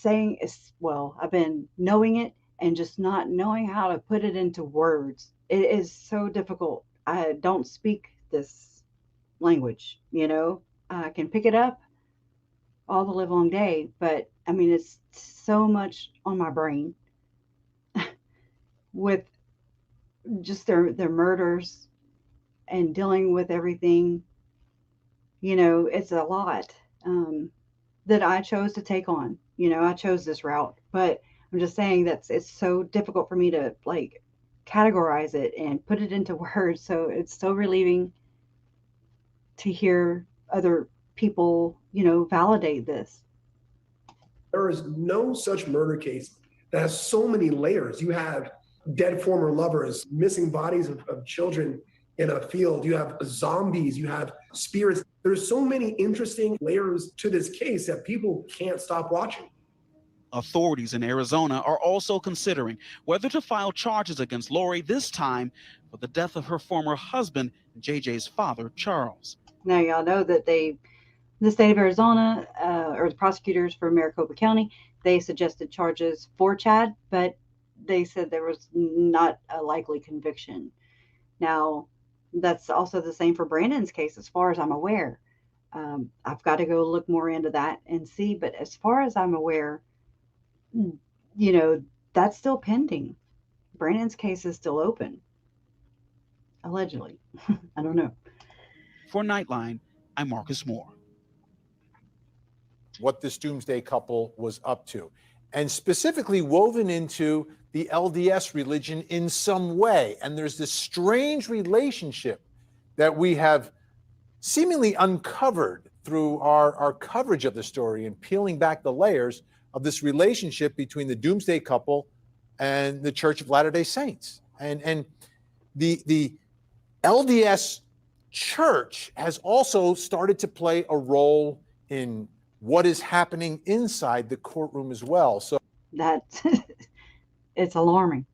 I've been knowing it and just not knowing how to put it into words. It is so difficult. I don't speak this language, I can pick it up all the live long day, but it's so much on my brain with just their murders and dealing with everything. It's a lot that I chose to take on. I chose this route, but I'm just saying that it's so difficult for me to categorize it and put it into words. So it's so relieving to hear other people, validate this. There is no such murder case that has so many layers. You have dead former lovers, missing bodies of children in a field. You have zombies, you have spirits. There's so many interesting layers to this case that people can't stop watching. Authorities in Arizona are also considering whether to file charges against Lori, this time for the death of her former husband, JJ's father, Charles. Now, y'all know that the state of Arizona, or the prosecutors for Maricopa County, they suggested charges for Chad, but they said there was not a likely conviction. Now, That's also the same for Brandon's case, as far as I'm aware. I've got to go look more into that and see. But as far as I'm aware, that's still pending. Brandon's case is still open, allegedly. I don't know. For Nightline, I'm Marcus Moore. What this doomsday couple was up to, and specifically woven into the LDS religion in some way. And there's this strange relationship that we have seemingly uncovered through our coverage of the story and peeling back the layers of this relationship between the doomsday couple and the Church of Latter-day Saints. And the LDS Church has also started to play a role in what is happening inside the courtroom as well. So that's it's alarming.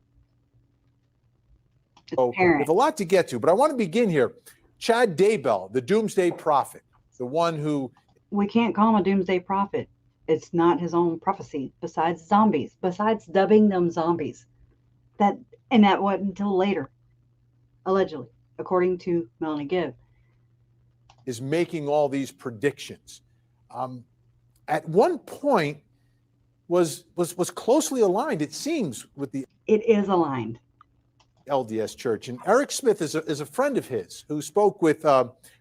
we have a lot to get to, but I want to begin here. Chad Daybell, the doomsday prophet, the one who... We can't call him a doomsday prophet. It's not his own prophecy, besides zombies, besides dubbing them zombies. That wasn't until later, allegedly, according to Melanie Gibb. Is making all these predictions. At one point was closely aligned, it seems, with the... It is aligned. LDS Church. And Eric Smith is a friend of his who spoke with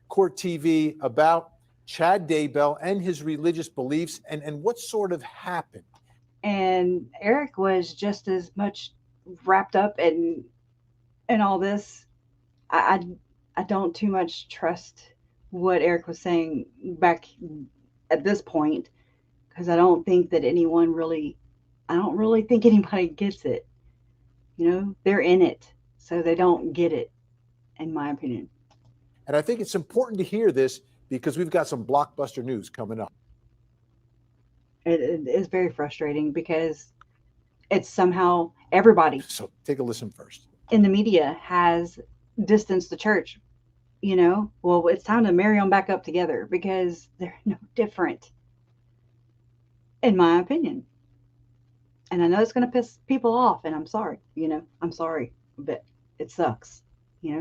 Court TV about Chad Daybell and his religious beliefs and what sort of happened. And Eric was just as much wrapped up in all this. I don't too much trust what Eric was saying back at this point, because I don't think that I don't really think anybody gets it. They're in it, so they don't get it, in my opinion. And I think it's important to hear this because we've got some blockbuster news coming up. It is very frustrating because it's somehow everybody. So take a listen first. In the media has distanced the church. Well, it's time to marry them back up together because they're no different, in my opinion. And I know it's going to piss people off, and I'm sorry. I'm sorry, but it sucks.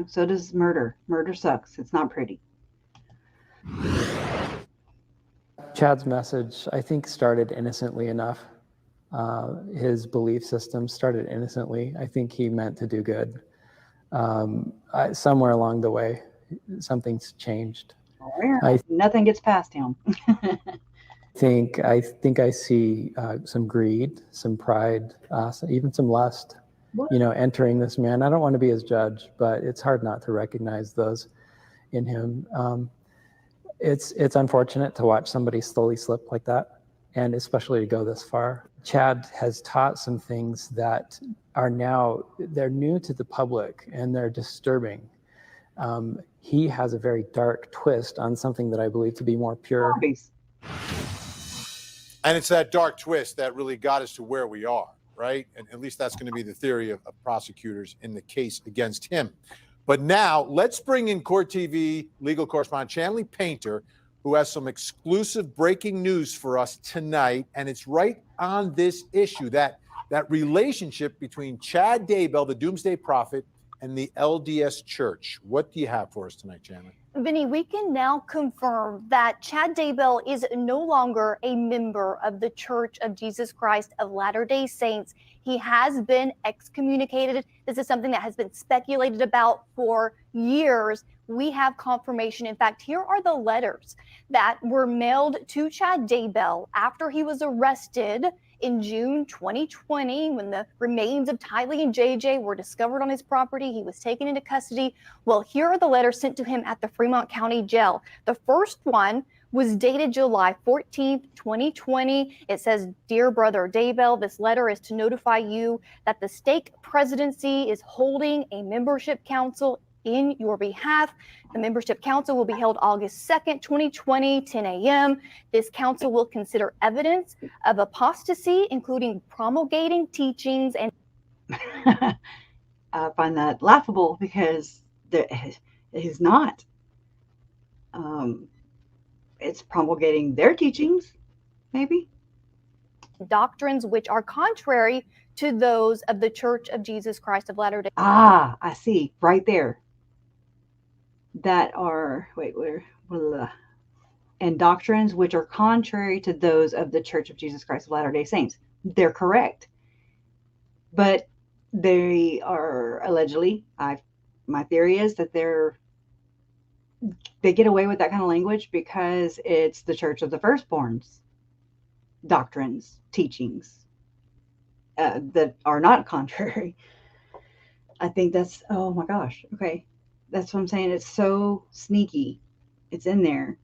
So does murder. Murder sucks. It's not pretty. Chad's message, I think, started innocently enough. His belief system started innocently. I think he meant to do good. Somewhere along the way, something's changed. Nothing gets past him. I think I see some greed, some pride, even some lust, entering this man. I don't want to be his judge, but it's hard not to recognize those in him. It's unfortunate to watch somebody slowly slip like that, and especially to go this far. Chad has taught some things that they're new to the public and they're disturbing. He has a very dark twist on something that I believe to be more pure. And it's that dark twist that really got us to where we are, right? And at least that's going to be the theory of prosecutors in the case against him. But now let's bring in Court TV legal correspondent Chanley Painter, who has some exclusive breaking news for us tonight. And it's right on this issue, that relationship between Chad Daybell, the doomsday prophet, and the LDS Church. What do you have for us tonight, Chanley? Vinny, we can now confirm that Chad Daybell is no longer a member of the Church of Jesus Christ of Latter-day Saints. He has been excommunicated. This is something that has been speculated about for years. We have confirmation. In fact, here are the letters that were mailed to Chad Daybell after he was arrested in June 2020, when the remains of Tylee and JJ were discovered on his property. He was taken into custody. Well, here are the letters sent to him at the Fremont County Jail. The first one was dated July 14th, 2020. It says, "Dear Brother Daybell, this letter is to notify you that the stake presidency is holding a membership council in your behalf. The membership council will be held August 2nd, 2020, 10 a.m. This council will consider evidence of apostasy, including promulgating teachings and..." I find that laughable because it is not. It's promulgating their teachings, maybe. "Doctrines which are contrary to those of the Church of Jesus Christ of Latter-day..." I see. Right there. that are and doctrines which are contrary to those of the Church of Jesus Christ of Latter-day Saints. They're correct, but they are allegedly, my theory is that they get away with that kind of language because it's the Church of the Firstborns doctrines, teachings that are not contrary. I think that's, oh my gosh, okay. That's what I'm saying. It's so sneaky. It's in there.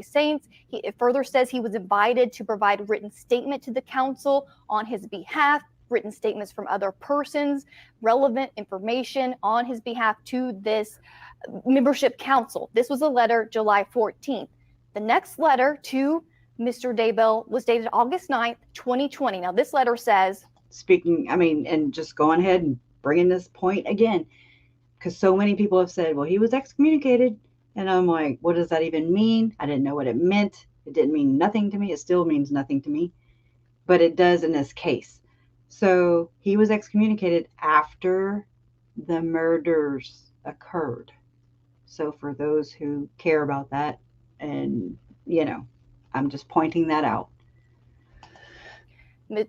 Saints. It further says he was invited to provide written statement to the council on his behalf, written statements from other persons, relevant information on his behalf to this membership council. This was a letter July 14th. The next letter to Mr. Daybell was dated August 9th, 2020. Now this letter says, and just going ahead and bringing this point again, because so many people have said, well, he was excommunicated. And I'm like, what does that even mean? I didn't know what it meant. It didn't mean nothing to me. It still means nothing to me, but it does in this case. So he was excommunicated after the murders occurred. So for those who care about that, and, I'm just pointing that out.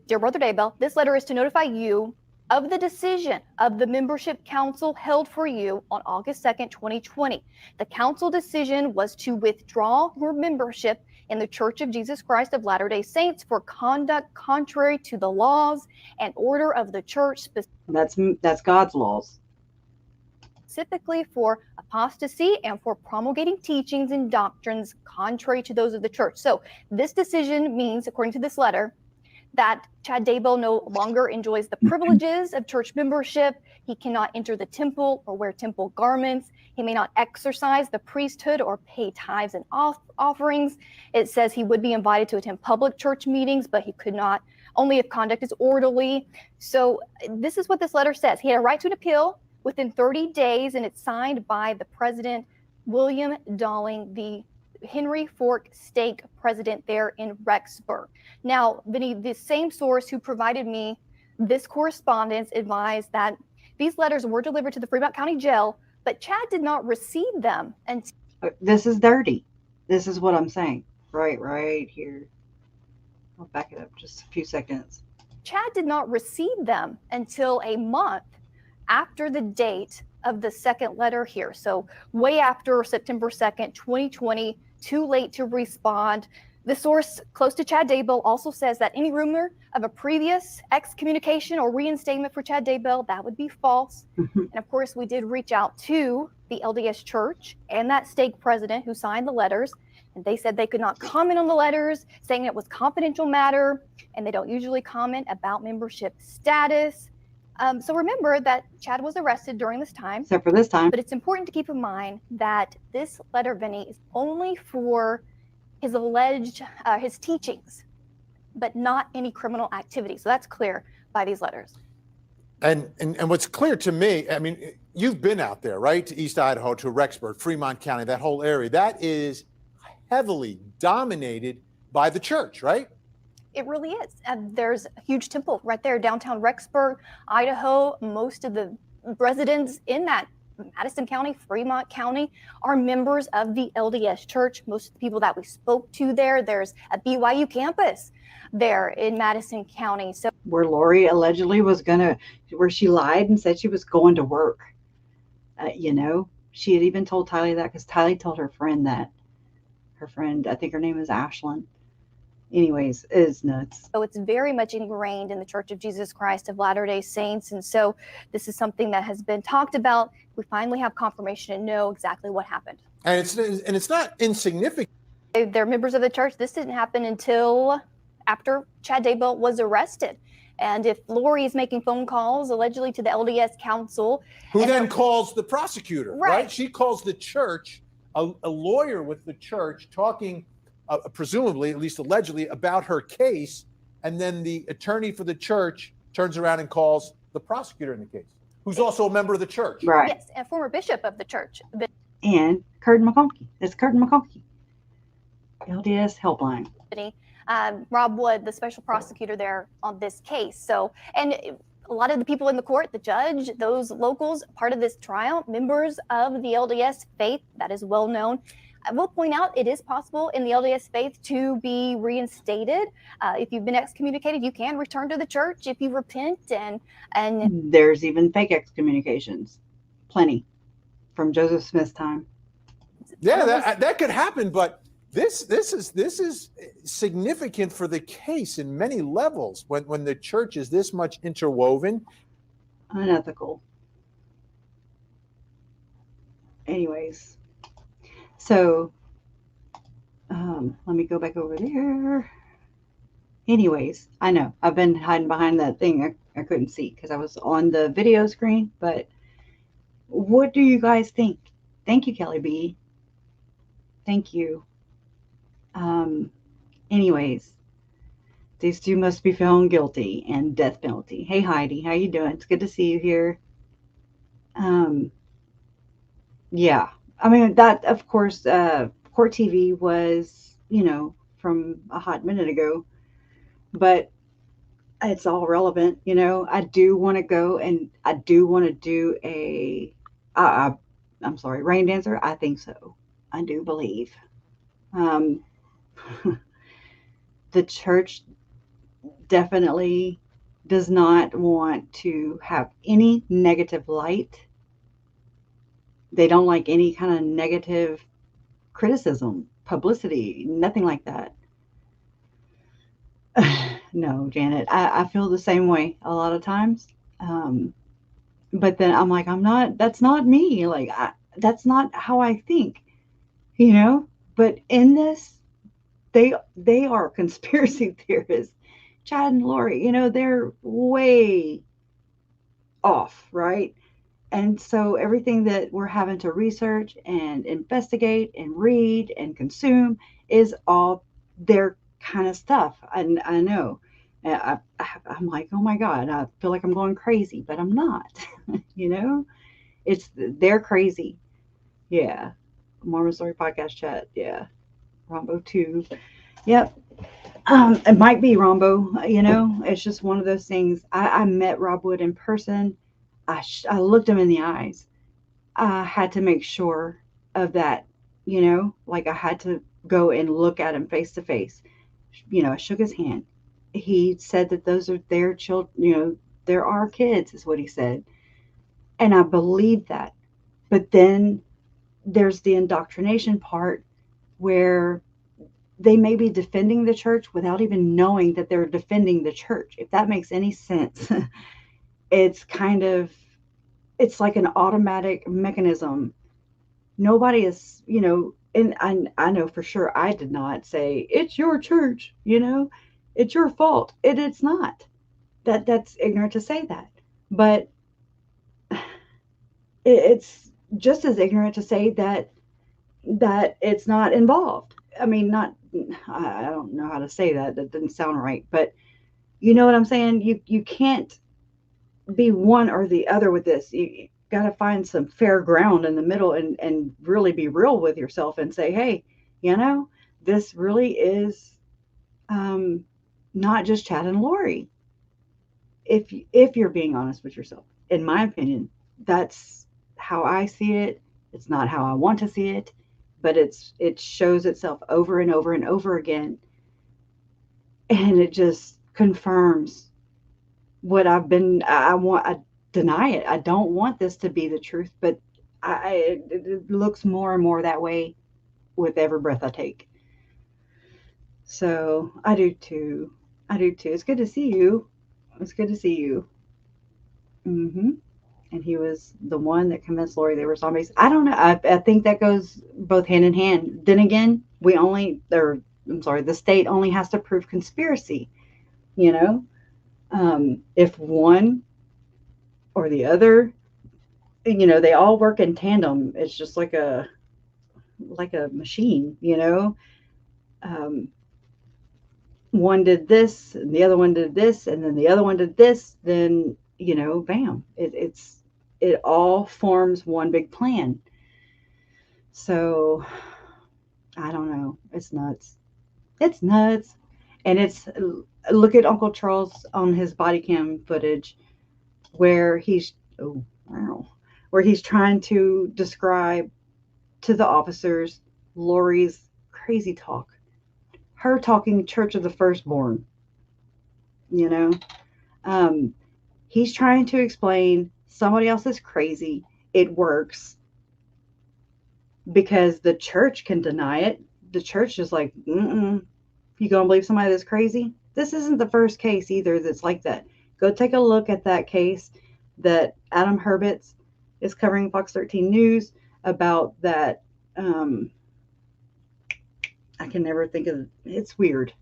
Dear Brother Daybell, this letter is to notify you of the decision of the membership council held for you on August 2nd, 2020. The council decision was to withdraw your membership in the Church of Jesus Christ of Latter-day Saints for conduct contrary to the laws and order of the church. That's God's laws. Specifically for apostasy and for promulgating teachings and doctrines contrary to those of the church. So this decision means, according to this letter, that Chad Daybell no longer enjoys the privileges of church membership. He cannot enter the temple or wear temple garments. He may not exercise the priesthood or pay tithes and offerings. It says he would be invited to attend public church meetings, but he could not, only if conduct is orderly. So this is what this letter says. He had a right to an appeal within 30 days, and it's signed by the president, William Dalling, the Henry Fork Stake president there in Rexburg. Now, Vinny, the same source who provided me this correspondence advised that these letters were delivered to the Fremont County Jail, but Chad did not receive them. And this is dirty. This is what I'm saying. Right here. I'll back it up just a few seconds. Chad did not receive them until a month after the date of the second letter here. So way after September 2nd, 2020, too late to respond. The source close to Chad Daybell also says that any rumor of a previous excommunication or reinstatement for Chad Daybell, that would be false. And of course, we did reach out to the LDS Church and that stake president who signed the letters, and they said they could not comment on the letters, saying it was confidential matter, and they don't usually comment about membership status. So remember that Chad was arrested during this time. Except for this time. But it's important to keep in mind that this letter, Vinny, is only for his alleged, his teachings, but not any criminal activity. So that's clear by these letters. And what's clear to me, I mean, you've been out there, right? To East Idaho, to Rexburg, Fremont County, that whole area. That is heavily dominated by the church, right? It really is. There's a huge temple right there, downtown Rexburg, Idaho. Most of the residents in that Madison County, Fremont County are members of the LDS Church. Most of the people that we spoke to there's a BYU campus there in Madison County. So where Lori allegedly was where she lied and said she was going to work. She had even told Tylee that because Tylee told her friend that. Her friend, I think her name is Ashlyn. Anyways, is nuts. So it's very much ingrained in the Church of Jesus Christ of Latter-day Saints. And so this is something that has been talked about. We finally have confirmation and know exactly what happened. And it's not insignificant. They're members of the church. This didn't happen until after Chad Daybell was arrested. And if Lori is making phone calls allegedly to the LDS Council. Who then calls the prosecutor, right? She calls the church, a lawyer with the church talking presumably, at least allegedly, about her case, and then the attorney for the church turns around and calls the prosecutor in the case, who's also a member of the church. Right. Yes, and former bishop of the church. And Curtin McConkie. It's Curtin McConkie. LDS Helpline. Rob Wood, the special prosecutor there on this case. So, and a lot of the people in the court, the judge, those locals, part of this trial, members of the LDS faith, that is well known. I will point out it is possible in the LDS faith to be reinstated. If you've been excommunicated, you can return to the church if you repent. And There's even fake excommunications, plenty, from Joseph Smith's time. Yeah, that could happen, but this is significant for the case in many levels when the church is this much interwoven. Unethical. Anyways, so let me go back over there. Anyways, I know I've been hiding behind that thing I couldn't see because I was on the video screen, but what do you guys think? Thank you, Kelly B. Thank you. Anyways, these two must be found guilty and death penalty. Hey, Heidi, how you doing? It's good to see you here. Yeah, I mean, that, of course, Court TV was, from a hot minute ago, but it's all relevant. I do want to go and I do want to do I'm sorry, Rain Dancer. I think so. I do believe. The church definitely does not want to have any negative light. They don't like any kind of negative criticism, publicity, nothing like that. No, Janet, I feel the same way a lot of times. But then I'm like, that's not me. Like, that's not how I think, but in this, they are conspiracy theorists. Chad and Lori, they're way off, right? And so everything that we're having to research and investigate and read and consume is all their kind of stuff. And I know I'm like, oh my God, I feel like I'm going crazy, but I'm not, they're crazy. Yeah. Mormon Story Podcast chat. Yeah. Rombo 2. Yep. It might be Rombo, it's just one of those things. I met Rob Wood in person. I looked him in the eyes. I had to make sure of that, like I had to go and look at him face to face. I shook his hand. He said that those are their children, they're our kids, is what he said. And I believe that. But then there's the indoctrination part where they may be defending the church without even knowing that they're defending the church. If that makes any sense, it's like an automatic mechanism. Nobody is, and I know for sure I did not say, it's your church, it's your fault. It's not. That's ignorant to say that. But it's just as ignorant to say that it's not involved. I mean, I don't know how to say that. That didn't sound right. But you know what I'm saying? You can't be one or the other with this. You got to find some fair ground in the middle and really be real with yourself and say, hey, this really is not just Chad and Lori. If you're being honest with yourself, in my opinion, that's how I see it. It's not how I want to see it, but it shows itself over and over and over again. And it just confirms what I deny it. I don't want this to be the truth, but it looks more and more that way with every breath I take. So I do too. It's good to see you. And he was the one that convinced Lori they were zombies. I don't know. I think that goes both hand in hand. Then again, the state only has to prove conspiracy. If one or the other, they all work in tandem. It's just like a machine, one did this and the other one did this and then the other one did this, then bam, it all forms one big plan. So I don't know, it's nuts. And look at Uncle Charles on his body cam footage. where he's where he's trying to describe to the officers Lori's crazy talk, her talking Church of the Firstborn. You know, he's trying to explain somebody else is crazy. It works because the church can deny it. The church is like, you gonna believe somebody that's crazy? This isn't the first case either that's like that. Go take a look at that case that Adam Herbitz is covering Fox 13 News about that. I can never think of, it's weird,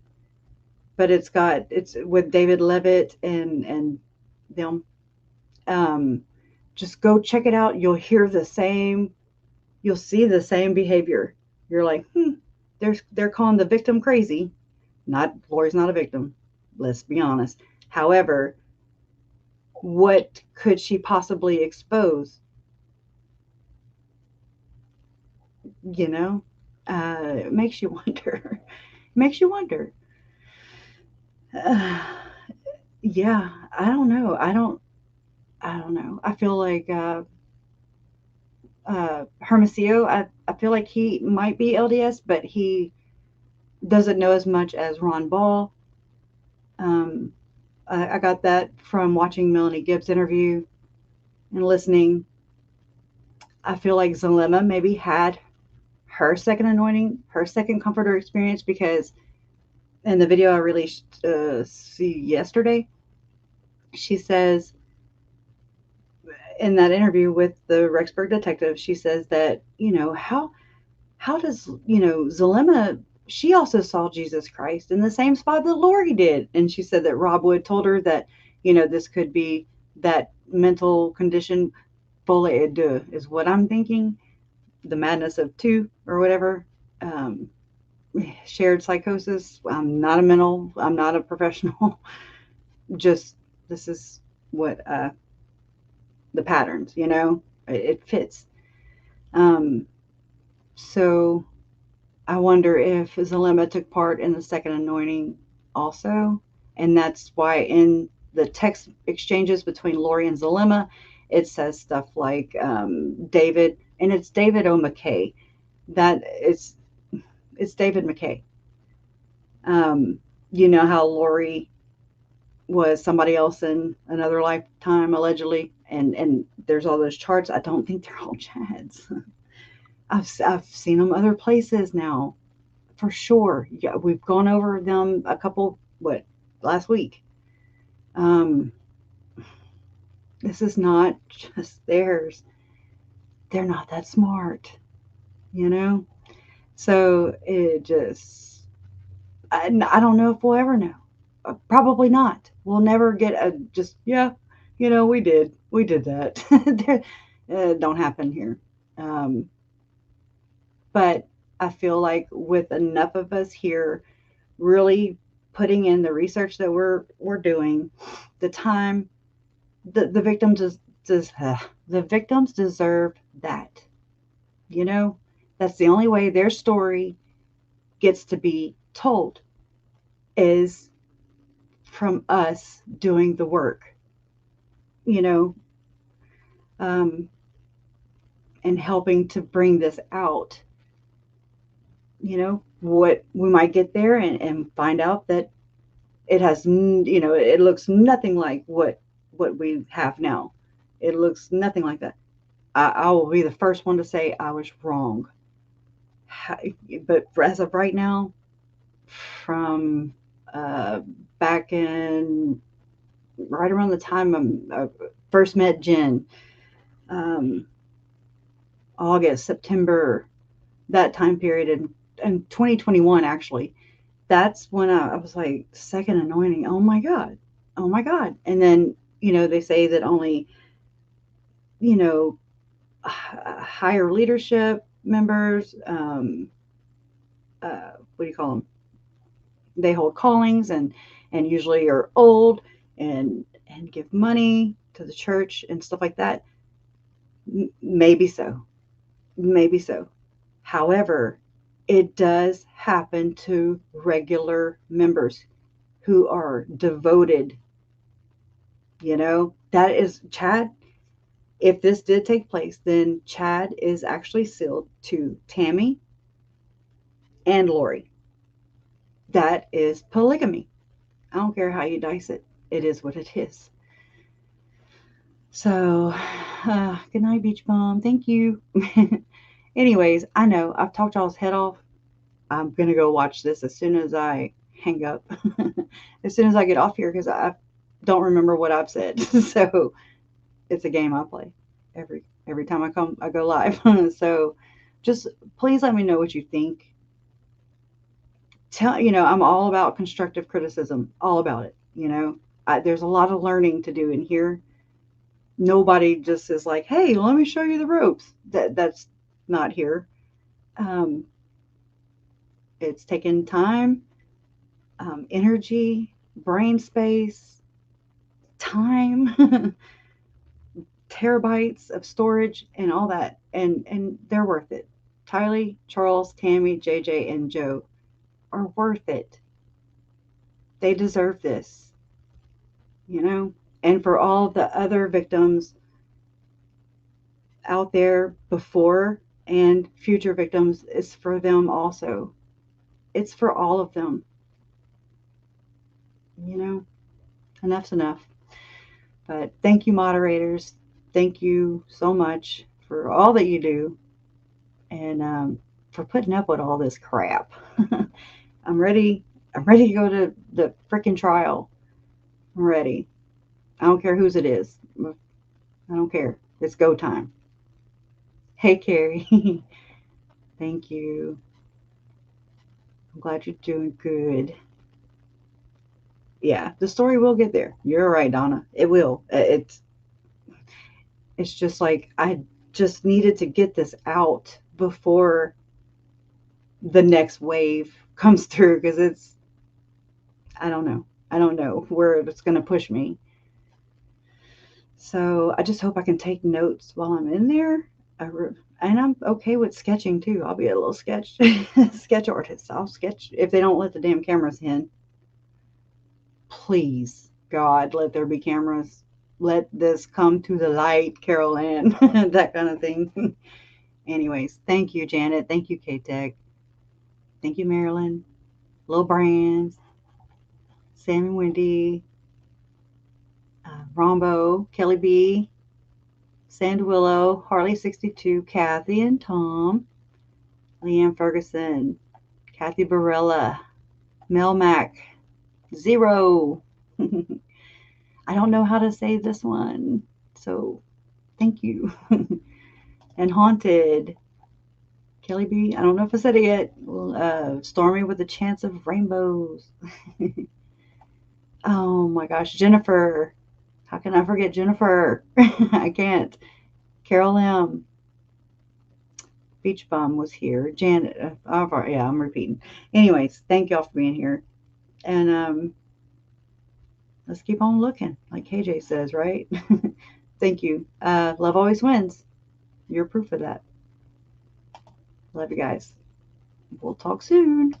but it's with David Levitt and them. Just go check it out. You'll see the same behavior. You're like, they're calling the victim crazy. Lori's not a victim. Let's be honest. However, what could she possibly expose? You know, it makes you wonder. Yeah, I don't know. I don't know. I feel like Hermosillo, I feel like he might be LDS, but he doesn't know as much as Ron Ball. I got that from watching Melanie Gibbs' interview and listening. I feel like Zelema maybe had her second anointing, her second comforter experience, because in the video I released yesterday, she says in that interview with the Rexburg detective, she says that, how does, Zelema, she also saw Jesus Christ in the same spot that Lori did. And she said that Rob Wood told her that, this could be that mental condition, folie à deux is what I'm thinking, the madness of two or whatever, shared psychosis. I'm not a professional. Just, this is what, the patterns, it fits. So I wonder if Zelema took part in the second anointing also. And that's why in the text exchanges between Lori and Zelema, it says stuff like David, and it's David O. McKay. That it's David McKay. You know how Lori was somebody else in another lifetime, allegedly, and there's all those charts. I don't think they're all Chads. I've seen them other places now, for sure. Yeah, we've gone over them a couple, last week. This is not just theirs. They're not that smart, So it just, I don't know if we'll ever know. Probably not. We'll never get we did that. Don't happen here. But I feel like with enough of us here really putting in the research that we're doing, the time, the victims the victims deserve that. That's the only way their story gets to be told, is from us doing the work, and helping to bring this out. What we might get there and find out that it has, it looks nothing like what we have now. It looks nothing like that. I will be the first one to say I was wrong. But as of right now, from back in right around the time I first met Jen, August, September, that time period, in 2021, actually, that's when I was like, second anointing. Oh my God. And then, they say that only, higher leadership members, what do you call them? They hold callings and usually are old and give money to the church and stuff like that. Maybe so. However, it does happen to regular members who are devoted. They that is Chad. If this did take place, then Chad is actually sealed to Tammy and Lori. That is polygamy. I don't care how you dice it. It is what it is. So, good night, Beach Bum. Thank you. Anyways, I know I've talked y'all's head off. I'm going to go watch this as soon as I hang up, as soon as I get off here, because I don't remember what I've said. So it's a game I play every time I go live. So just please let me know what you think. I'm all about constructive criticism, all about it. There's a lot of learning to do in here. Nobody just is like, hey, let me show you the ropes. That's not here. It's taken time, energy, brain space, time, terabytes of storage, and all that. And they're worth it. Tylee, Charles, Tammy, JJ, and Joe are worth it. They deserve this, and for all the other victims out there before and future victims, it's for them also. It's for all of them. Enough's enough. But thank you, moderators. Thank you so much for all that you do, and for putting up with all this crap. I'm ready to go to the freaking trial. I'm ready. I don't care whose it is. I don't care. It's go time. Hey, Carrie. Thank you. I'm glad you're doing good. Yeah, the story will get there. You're right, Donna. It will. It's just like I just needed to get this out before the next wave comes through, because I don't know where it's going to push me. So I just hope I can take notes while I'm in there. And I'm okay with sketching too. I'll be a little sketch artist. I'll sketch if they don't let the damn cameras in. Please, God, let there be cameras. Let this come to the light, Carol Ann. That kind of thing. Anyways, thank you, Janet. Thank you, K-Tech. Thank you, Marilyn. Lil Brands. Sam and Wendy. Rombo. Kelly B. Sand Willow. Harley 62. Kathy and Tom. Leanne Ferguson. Kathy Barella. Mel Mac. Zero. I don't know how to say this one, so thank you. And Haunted. Kelly B. I don't know if I said it yet. Stormy with a Chance of Rainbows. Oh my gosh. Jennifer. How can I forget Jennifer? I can't. Carol M. Beach Bum was here. Janet. Yeah, I'm repeating. Anyways, thank y'all for being here. And let's keep on looking, like KJ says, right? Thank you. Love always wins. You're proof of that. Love you guys. We'll talk soon.